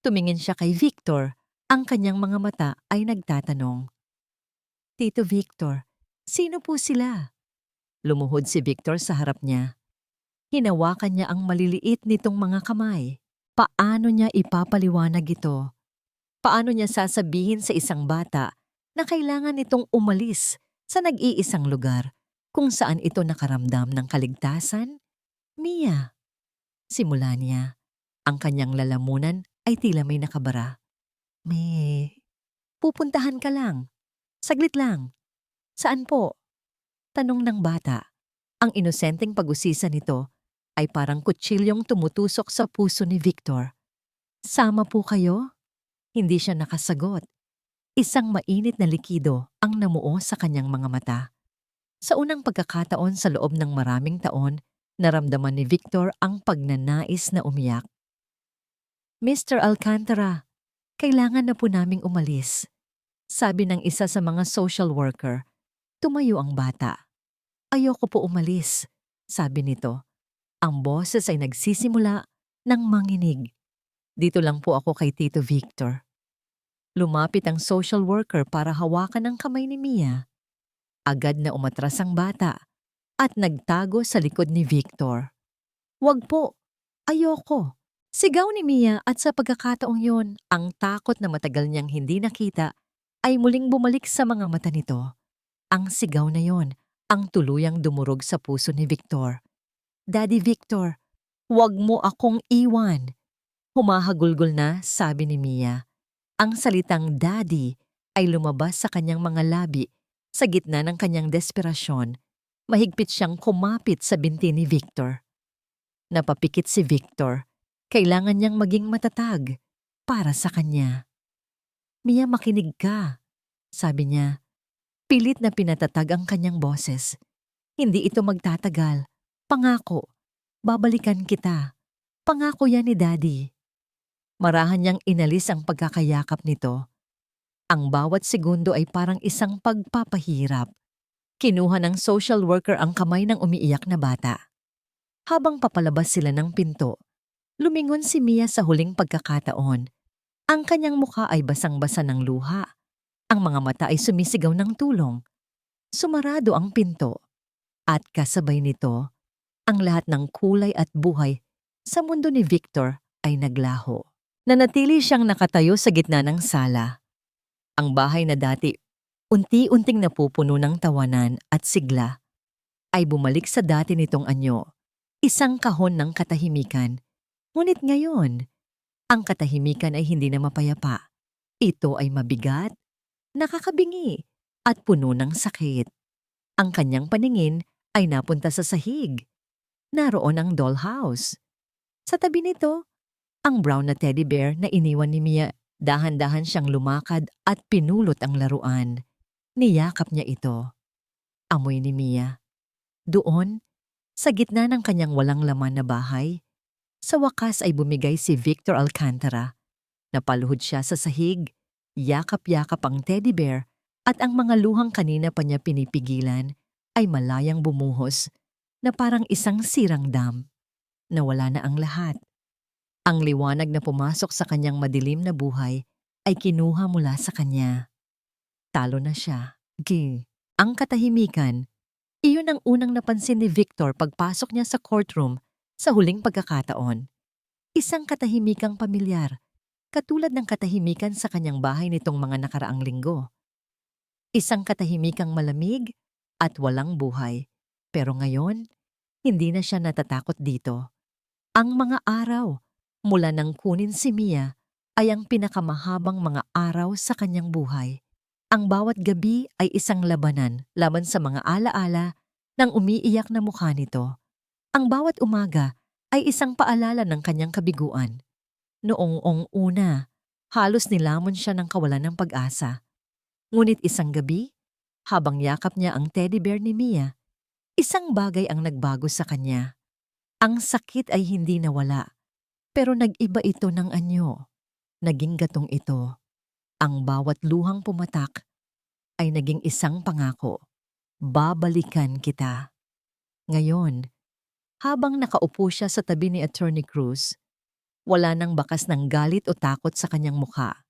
Tumingin siya kay Victor. Ang kanyang mga mata ay nagtatanong. Tito Victor, sino po sila? Lumuhod si Victor sa harap niya. Hinawakan niya ang maliliit nitong mga kamay. Paano niya ipapaliwanag ito? Paano niya sasabihin sa isang bata na kailangan itong umalis sa nag-iisang lugar kung saan ito nakaramdam ng kaligtasan? Mia. Simula niya. Ang kanyang lalamunan ay tila may nakabara. Pupuntahan ka lang. Saglit lang. Saan po? Tanong ng bata. Ang inosenteng pag-usisa nito ay parang kutsilyong tumutusok sa puso ni Victor. Sama po kayo? Hindi siya nakasagot. Isang mainit na likido ang namuo sa kanyang mga mata. Sa unang pagkakataon sa loob ng maraming taon, naramdaman ni Victor ang pagnanais na umiyak. Mr. Alcantara, kailangan na po naming umalis. Sabi ng isa sa mga social worker. Tumayo ang bata. Ayoko po umalis, sabi nito. Ang boses ay nagsisimula ng manginig. Dito lang po ako kay Tito Victor. Lumapit ang social worker para hawakan ang kamay ni Mia. Agad na umatras ang bata at nagtago sa likod ni Victor. Wag po, ayoko. Sigaw ni Mia at sa pagkakataong yon, ang takot na matagal niyang hindi nakita ay muling bumalik sa mga mata nito. Ang sigaw na yon, ang tuluyang dumurog sa puso ni Victor. Daddy Victor, wag mo akong iwan. Humahagulgol na, sabi ni Mia. Ang salitang daddy ay lumabas sa kanyang mga labi sa gitna ng kanyang desperasyon. Mahigpit siyang kumapit sa binti ni Victor. Napapikit si Victor. Kailangan niyang maging matatag para sa kanya. Mia, makinig ka, sabi niya. Pilit na pinatatag ang kanyang boses. Hindi ito magtatagal. Pangako, babalikan kita. Pangako yan ni Daddy. Marahan niyang inalis ang pagkakayakap nito. Ang bawat segundo ay parang isang pagpapahirap. Kinuha ng social worker ang kamay ng umiiyak na bata. Habang papalabas sila ng pinto, lumingon si Mia sa huling pagkakataon. Ang kanyang mukha ay basang-basa ng luha. Ang mga mata ay sumisigaw ng tulong. Sumarado ang pinto. At kasabay nito, ang lahat ng kulay at buhay sa mundo ni Victor ay naglaho. Nanatili siyang nakatayo sa gitna ng sala. Ang bahay na dati unti-unting napupuno ng tawanan at sigla ay bumalik sa dati nitong anyo. Isang kahon ng katahimikan. Ngunit ngayon, ang katahimikan ay hindi na mapayapa. Ito ay mabigat, nakakabingi, at puno ng sakit. Ang kanyang paningin ay napunta sa sahig. Naroon ang dollhouse. Sa tabi nito, ang brown na teddy bear na iniwan ni Mia. Dahan-dahan siyang lumakad at pinulot ang laruan. Niyakap niya ito. Amoy ni Mia. Doon, sa gitna ng kanyang walang laman na bahay, sa wakas ay bumigay si Victor Alcantara. Napaluhod siya sa sahig, yakap-yakap ang teddy bear at ang mga luhang kanina pa niya pinipigilan ay malayang bumuhos na parang isang sirang dam. Nawala na ang lahat. Ang liwanag na pumasok sa kanyang madilim na buhay ay kinuha mula sa kanya. Talo na siya. Ang katahimikan, iyon ang unang napansin ni Victor pagpasok niya sa courtroom sa huling pagkakataon. Isang katahimikang pamilyar, katulad ng katahimikan sa kanyang bahay nitong mga nakaraang linggo. Isang katahimikang malamig at walang buhay. Pero ngayon, hindi na siya natatakot dito. Ang mga araw, mula nang kunin si Mia, ay ang pinakamahabang mga araw sa kanyang buhay. Ang bawat gabi ay isang labanan laban sa mga alaala ng umiiyak na mukha nito. Ang bawat umaga ay isang paalala ng kanyang kabiguan. Noong una, halos nilamon siya ng kawalan ng pag-asa. Ngunit isang gabi, habang yakap niya ang teddy bear ni Mia, isang bagay ang nagbago sa kanya. Ang sakit ay hindi nawala, pero nag-iba ito ng anyo. Naging gatong ito. Ang bawat luhang pumatak ay naging isang pangako. Babalikan kita. Ngayon, habang nakaupo siya sa tabi ni Attorney Cruz, wala nang bakas ng galit o takot sa kanyang mukha.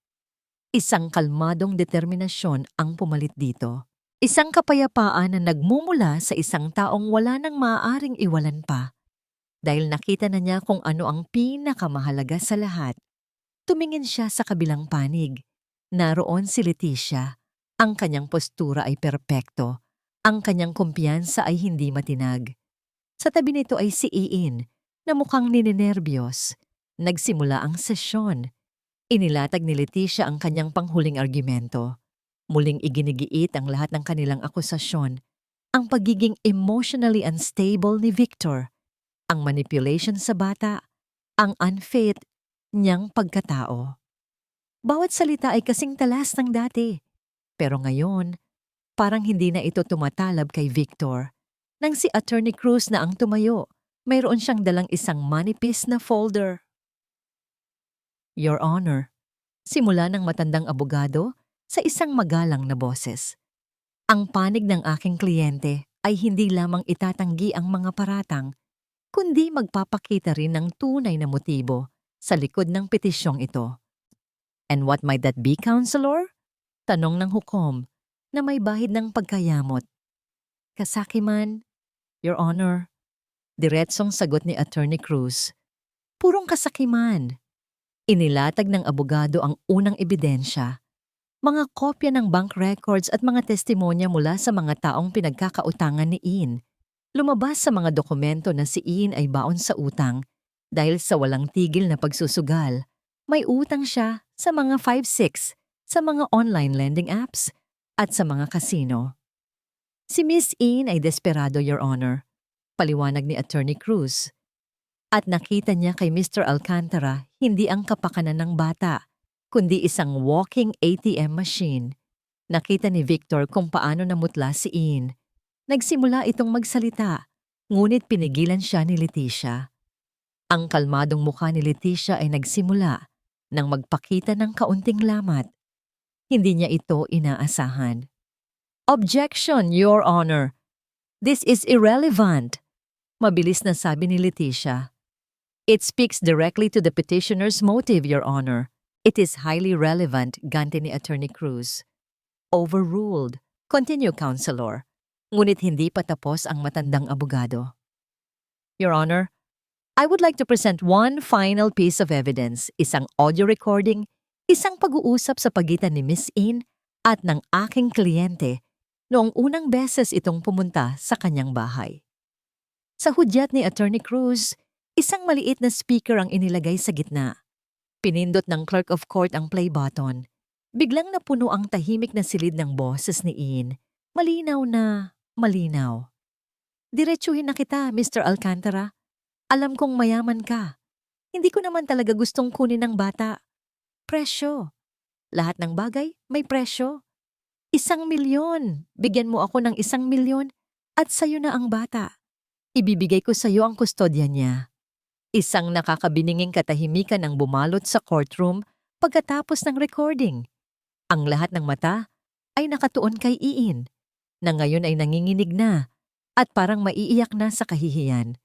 Isang kalmadong determinasyon ang pumalit dito. Isang kapayapaan na nagmumula sa isang taong wala nang maaaring iwalan pa. Dahil nakita na niya kung ano ang pinakamahalaga sa lahat. Tumingin siya sa kabilang panig. Naroon si Leticia. Ang kanyang postura ay perpekto. Ang kanyang kumpiyansa ay hindi matinag. Sa tabi nito ay si Iin, na mukhang ninenerbiyos. Nagsimula ang sesyon. Inilatag ni Leticia ang kanyang panghuling argumento. Muling iginigiit ang lahat ng kanilang akusasyon. Ang pagiging emotionally unstable ni Victor. Ang manipulation sa bata, ang unfit niyang pagkatao. Bawat salita ay kasing talas ng dati. Pero ngayon, parang hindi na ito tumatalab kay Victor. Nang si Attorney Cruz na ang tumayo, mayroon siyang dalang isang manipis na folder. Your Honor, simula ng matandang abogado sa isang magalang na boses. Ang panig ng aking kliyente ay hindi lamang itatanggi ang mga paratang, kundi magpapakita rin ng tunay na motibo sa likod ng petisyong ito. And what might that be, Counselor? Tanong ng hukom na may bahid ng pagkayamot. Kasakiman, Your Honor. Diretsong sagot ni Attorney Cruz. Purong kasakiman. Inilatag ng abogado ang unang ebidensya. Mga kopya ng bank records at mga testimonya mula sa mga taong pinagkakautangan ni Ian. Lumabas sa mga dokumento na si Ian ay baon sa utang dahil sa walang tigil na pagsusugal. May utang siya sa mga 5-6, sa mga online lending apps, at sa mga kasino. Si Miss Ian ay desperado, Your Honor, paliwanag ni Attorney Cruz. At nakita niya kay Mr. Alcantara hindi ang kapakanan ng bata, kundi isang walking ATM machine. Nakita ni Victor kung paano namutla si Ian. Nagsimula itong magsalita, ngunit pinigilan siya ni Leticia. Ang kalmadong mukha ni Leticia ay nagsimula nang magpakita ng kaunting lamat. Hindi niya ito inaasahan. Objection, Your Honor. This is irrelevant. Mabilis na sabi ni Leticia. It speaks directly to the petitioner's motive, Your Honor. It is highly relevant, ganti ni Attorney Cruz. Overruled. Continue, Counselor. Ngunit hindi pa tapos ang matandang abogado. Your Honor, I would like to present one final piece of evidence, isang audio recording, isang pag-uusap sa pagitan ni Miss Ian at ng aking kliyente noong unang beses itong pumunta sa kanyang bahay. Sa hudyat ni Attorney Cruz, isang maliit na speaker ang inilagay sa gitna. Pinindot ng clerk of court ang play button. Biglang napuno ang tahimik na silid ng boses ni Ian. Malinaw na malinaw. Diretsuhin na kita, Mr. Alcantara. Alam kong mayaman ka. Hindi ko naman talaga gustong kunin ng bata. Presyo. Lahat ng bagay may presyo. 1,000,000. Bigyan mo ako ng 1,000,000 at sayo na ang bata. Ibibigay ko sayo ang kustodya niya. Isang nakakabininging katahimikan ang bumalot sa courtroom pagkatapos ng recording. Ang lahat ng mata ay nakatuon kay Ian, na ngayon ay nanginginig na at parang maiiyak na sa kahihiyan.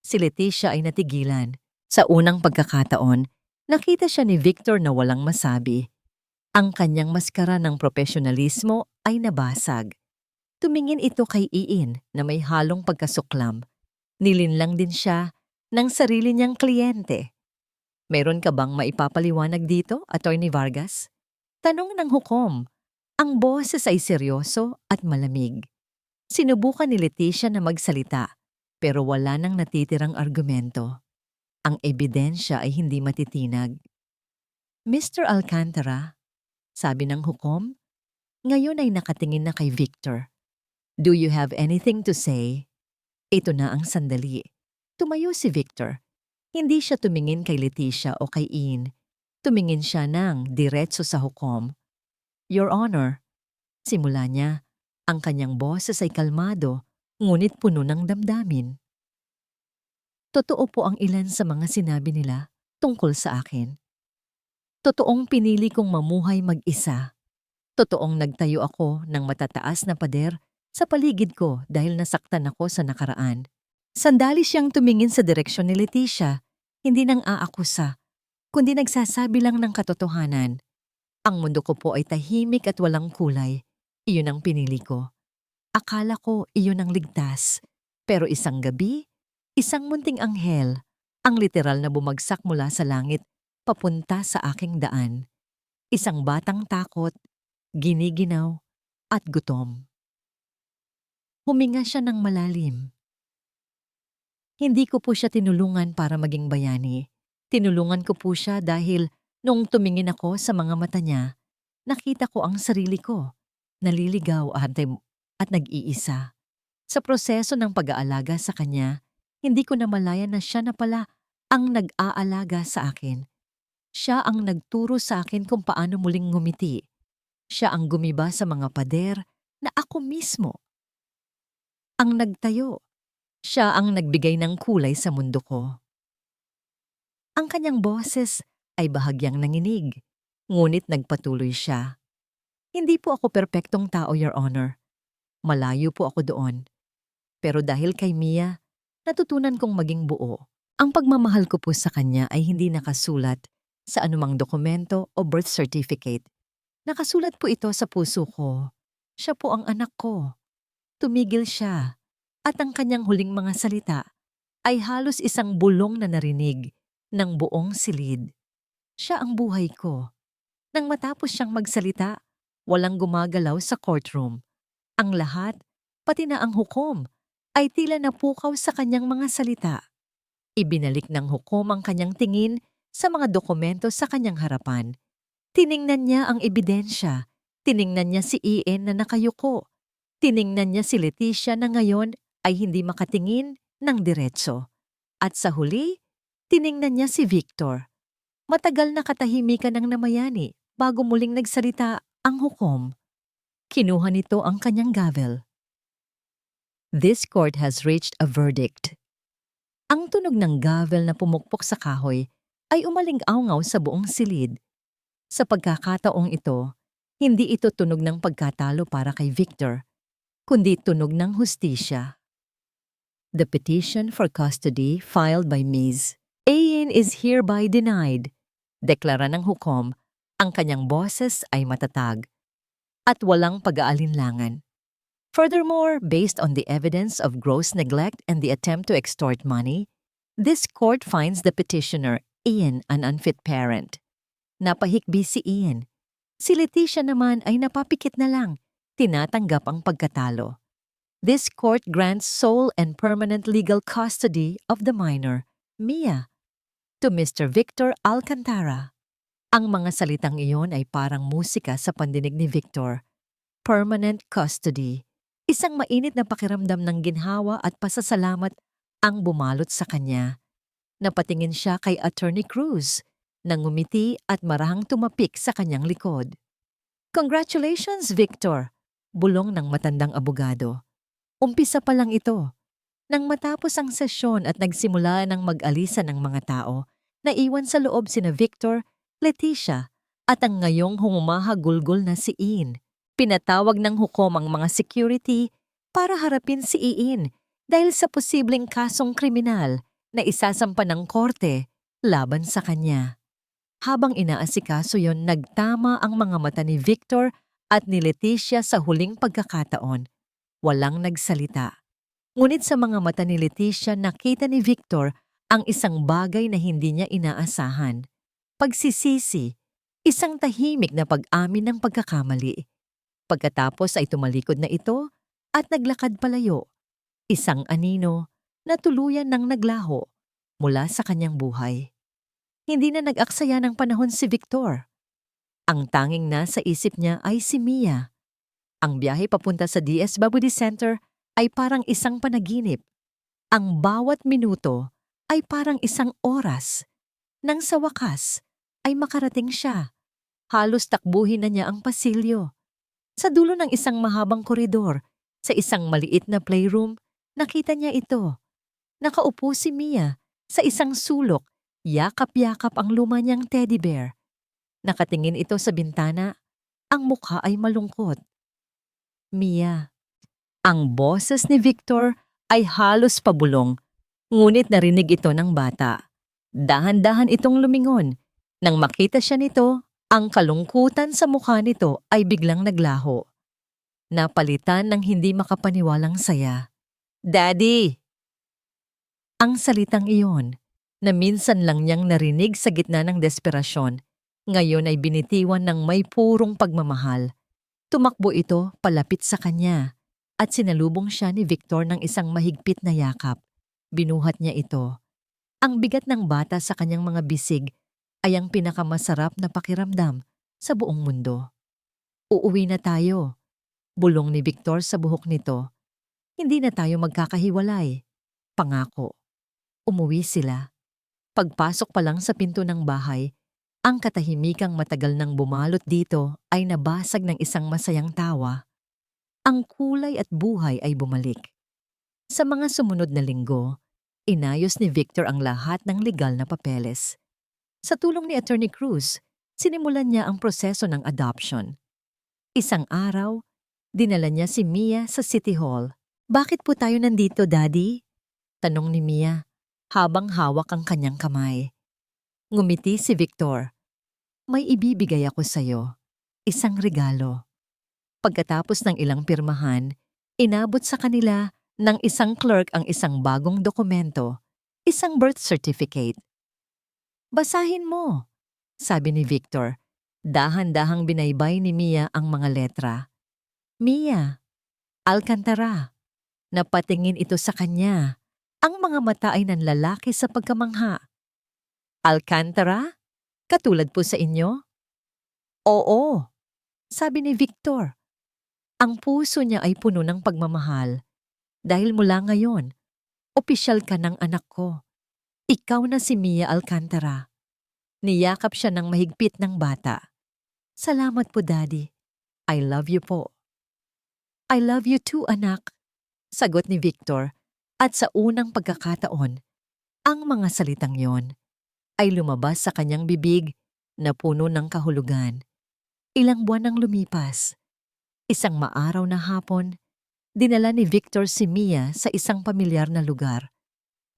Si Leticia ay natigilan. Sa unang pagkakataon, nakita siya ni Victor na walang masabi. Ang kanyang maskara ng profesionalismo ay nabasag. Tumingin ito kay Ian na may halong pagkasuklam. Nilinlang din siya ng sarili niyang kliyente. Meron ka bang maipapaliwanag dito, Attorney Vargas? Tanong ng hukom. Ang boses ay seryoso at malamig. Sinubukan ni Leticia na magsalita, pero wala nang natitirang argumento. Ang ebidensya ay hindi matitinag. Mr. Alcantara, sabi ng hukom, ngayon ay nakatingin na kay Victor. Do you have anything to say? Ito na ang sandali. Tumayo si Victor. Hindi siya tumingin kay Leticia o kay Ian. Tumingin siya ng diretso sa hukom. Your Honor, simula niya, ang kanyang boses ay kalmado, ngunit puno ng damdamin. Totoo po ang ilan sa mga sinabi nila tungkol sa akin. Totoong pinili kong mamuhay mag-isa. Totoong nagtayo ako ng matataas na pader sa paligid ko dahil nasaktan ako sa nakaraan. Sandali siyang tumingin sa direksyon ni Leticia, hindi nang aakusa, kundi nagsasabi lang ng katotohanan. Ang mundo ko po ay tahimik at walang kulay. Iyon ang pinili ko. Akala ko iyon ang ligtas. Pero isang gabi, isang munting anghel, ang literal na bumagsak mula sa langit, papunta sa aking daan. Isang batang takot, giniginaw, at gutom. Huminga siya ng malalim. Hindi ko po siya tinulungan para maging bayani. Tinulungan ko po siya dahil nung tumingin ako sa mga mata niya, nakita ko ang sarili ko, naliligaw at nag-iisa. Sa proseso ng pag-aalaga sa kanya, hindi ko namalayan na siya na pala ang nag-aalaga sa akin. Siya ang nagturo sa akin kung paano muling ngumiti. Siya ang gumiba sa mga pader na ako mismo ang nagtayo. Siya ang nagbigay ng kulay sa mundo ko. Ang kanyang boses ay bahagyang nanginig, ngunit nagpatuloy siya. Hindi po ako perpektong tao, Your Honor. Malayo po ako doon. Pero dahil kay Mia, natutunan kong maging buo. Ang pagmamahal ko po sa kanya ay hindi nakasulat sa anumang dokumento o birth certificate. Nakasulat po ito sa puso ko. Siya po ang anak ko. Tumigil siya. At ang kanyang huling mga salita ay halos isang bulong na narinig ng buong silid. Siya ang buhay ko. Nang matapos siyang magsalita, walang gumagalaw sa courtroom. Ang lahat, pati na ang hukom, ay tila napukaw sa kanyang mga salita. Ibinalik ng hukom ang kanyang tingin sa mga dokumento sa kanyang harapan. Tiningnan niya ang ebidensya. Tiningnan niya si Ian na nakayuko. Tiningnan niya si Leticia na ngayon ay hindi makatingin ng diretso. At sa huli, tiningnan niya si Victor. Matagal na katahimikan ng namayani bago muling nagsalita ang hukom. Kinuha nito ang kanyang gavel. This court has reached a verdict. Ang tunog ng gavel na pumukpok sa kahoy ay umaling-awngaw sa buong silid. Sa pagkakataong ito, hindi ito tunog ng pagkatalo para kay Victor, kundi tunog ng hustisya. The petition for custody filed by Ms. Ian is hereby denied. Deklara ng hukom, ang kanyang boses ay matatag at walang pag-aalinlangan. Furthermore, based on the evidence of gross neglect and the attempt to extort money, this court finds the petitioner, Ian, an unfit parent. Napahikbi si Ian. Si Leticia naman ay napapikit na lang, tinatanggap ang pagkatalo. This court grants sole and permanent legal custody of the minor, Mia, to Mr. Victor Alcantara. Ang mga salitang iyon ay parang musika sa pandinig ni Victor. Permanent custody. Isang mainit na pakiramdam ng ginhawa at pasasalamat ang bumalot sa kanya. Napatingin siya kay Attorney Cruz, nang ngumiti at marahang tumapik sa kanyang likod. Congratulations, Victor! Bulong ng matandang abogado. Umpisa pa lang ito. Nang matapos ang sesyon at nagsimula ng mag-alisa ng mga tao, naiwan sa loob sina Victor, Leticia, at ang ngayong humumahagulgol na si Ian. Pinatawag ng hukom ang mga security para harapin si Ian dahil sa posibleng kasong kriminal na isasampa ng korte laban sa kanya. Habang inaasikaso yon, nagtama ang mga mata ni Victor at ni Leticia sa huling pagkakataon. Walang nagsalita. Ngunit sa mga mata ni Leticia nakita ni Victor ang isang bagay na hindi niya inaasahan. Pagsisisi, isang tahimik na pag-amin ng pagkakamali. Pagkatapos ay tumalikod na ito at naglakad palayo. Isang anino na tuluyan ng naglaho mula sa kanyang buhay. Hindi na nag-aksaya ng panahon si Victor. Ang tanging nasa isip niya ay si Mia. Ang biyahe papunta sa DS Babudi Center ay parang isang panaginip. Ang bawat minuto ay parang isang oras. Nang sa wakas ay makarating siya. Halos takbuhin na niya ang pasilyo. Sa dulo ng isang mahabang koridor, sa isang maliit na playroom, nakita niya ito. Nakaupo si Mia sa isang sulok, yakap-yakap ang luma niyang teddy bear. Nakatingin ito sa bintana, ang mukha ay malungkot. Mia. Ang boses ni Victor ay halos pabulong, ngunit narinig ito ng bata. Dahan-dahan itong lumingon. Nang makita siya nito, ang kalungkutan sa mukha nito ay biglang naglaho. Napalitan ng hindi makapaniwalang saya. Daddy! Ang salitang iyon, na minsan lang niyang narinig sa gitna ng desperasyon, ngayon ay binitiwan ng may purong pagmamahal. Tumakbo ito palapit sa kanya at sinalubong siya ni Victor ng isang mahigpit na yakap. Binuhat niya ito. Ang bigat ng bata sa kanyang mga bisig ay ang pinakamasarap na pakiramdam sa buong mundo. Uuwi na tayo. Bulong ni Victor sa buhok nito. Hindi na tayo magkakahiwalay. Pangako. Umuwi sila. Pagpasok pa lang sa pinto ng bahay, ang katahimikang matagal nang bumalot dito ay nabasag ng isang masayang tawa. Ang kulay at buhay ay bumalik. Sa mga sumunod na linggo, inayos ni Victor ang lahat ng legal na papeles. Sa tulong ni Attorney Cruz, sinimulan niya ang proseso ng adoption. Isang araw, dinala niya si Mia sa City Hall. Bakit po tayo nandito, Daddy? Tanong ni Mia habang hawak ang kanyang kamay. Ngumiti si Victor. May ibibigay ako sa'yo. Isang regalo. Pagkatapos ng ilang pirmahan, inabot sa kanila ng isang clerk ang isang bagong dokumento, isang birth certificate. Basahin mo, sabi ni Victor. Dahan-dahang binaybay ni Mia ang mga letra. Mia, Alcantara. Napatingin ito sa kanya. Ang mga mata ay nanlalaki sa pagkamangha. Alcantara? Katulad po sa inyo? Oo, sabi ni Victor. Ang puso niya ay puno ng pagmamahal. Dahil mula ngayon, opisyal ka ng anak ko. Ikaw na si Mia Alcantara. Niyakap siya ng mahigpit ng bata. Salamat po, Daddy. I love you po. I love you too, anak. Sagot ni Victor. At sa unang pagkakataon, ang mga salitang yon ay lumabas sa kanyang bibig na puno ng kahulugan. Ilang buwan nang lumipas. Isang maaraw na hapon, dinala ni Victor si Mia sa isang pamilyar na lugar.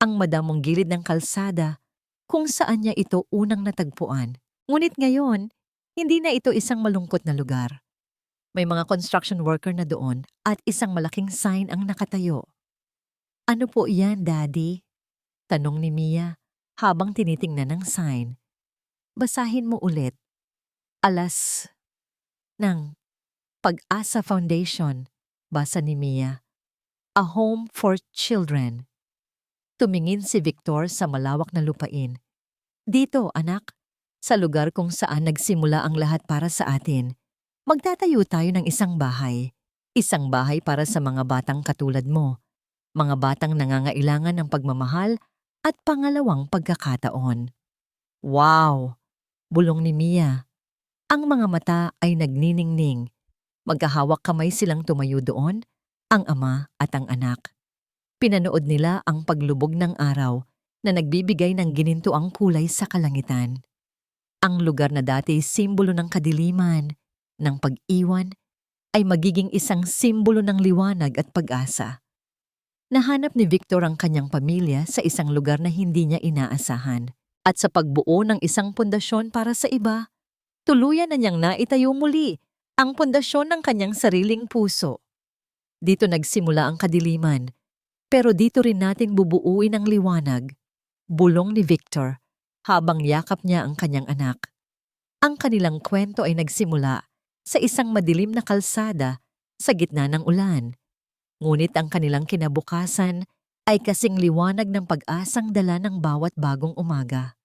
Ang madamong gilid ng kalsada kung saan niya ito unang natagpuan. Ngunit ngayon, hindi na ito isang malungkot na lugar. May mga construction worker na doon at isang malaking sign ang nakatayo. Ano po iyan, Daddy? Tanong ni Mia habang tinitingnan ng sign. Basahin mo ulit. Alas ng Pag-asa Foundation, basa ni Mia. A home for children. Tumingin si Victor sa malawak na lupain. Dito, anak, sa lugar kung saan nagsimula ang lahat para sa atin, magtatayo tayo ng isang bahay. Isang bahay para sa mga batang katulad mo. Mga batang nangangailangan ng pagmamahal at pangalawang pagkakataon. Wow! Bulong ni Mia. Ang mga mata ay nagniningning. Magkahawak kamay silang tumayo doon, ang ama at ang anak. Pinanood nila ang paglubog ng araw na nagbibigay ng ginintuang kulay sa kalangitan. Ang lugar na dati simbolo ng kadiliman, ng pag-iwan, ay magiging isang simbolo ng liwanag at pag-asa. Nahanap ni Victor ang kanyang pamilya sa isang lugar na hindi niya inaasahan. At sa pagbuo ng isang pundasyon para sa iba, tuluyan na niyang naitayo muli ang pundasyon ng kanyang sariling puso. Dito nagsimula ang kadiliman, pero dito rin natin bubuuin ang liwanag, bulong ni Victor habang yakap niya ang kanyang anak. Ang kanilang kwento ay nagsimula sa isang madilim na kalsada sa gitna ng ulan. Ngunit ang kanilang kinabukasan ay kasing liwanag ng pag-asang dala ng bawat bagong umaga.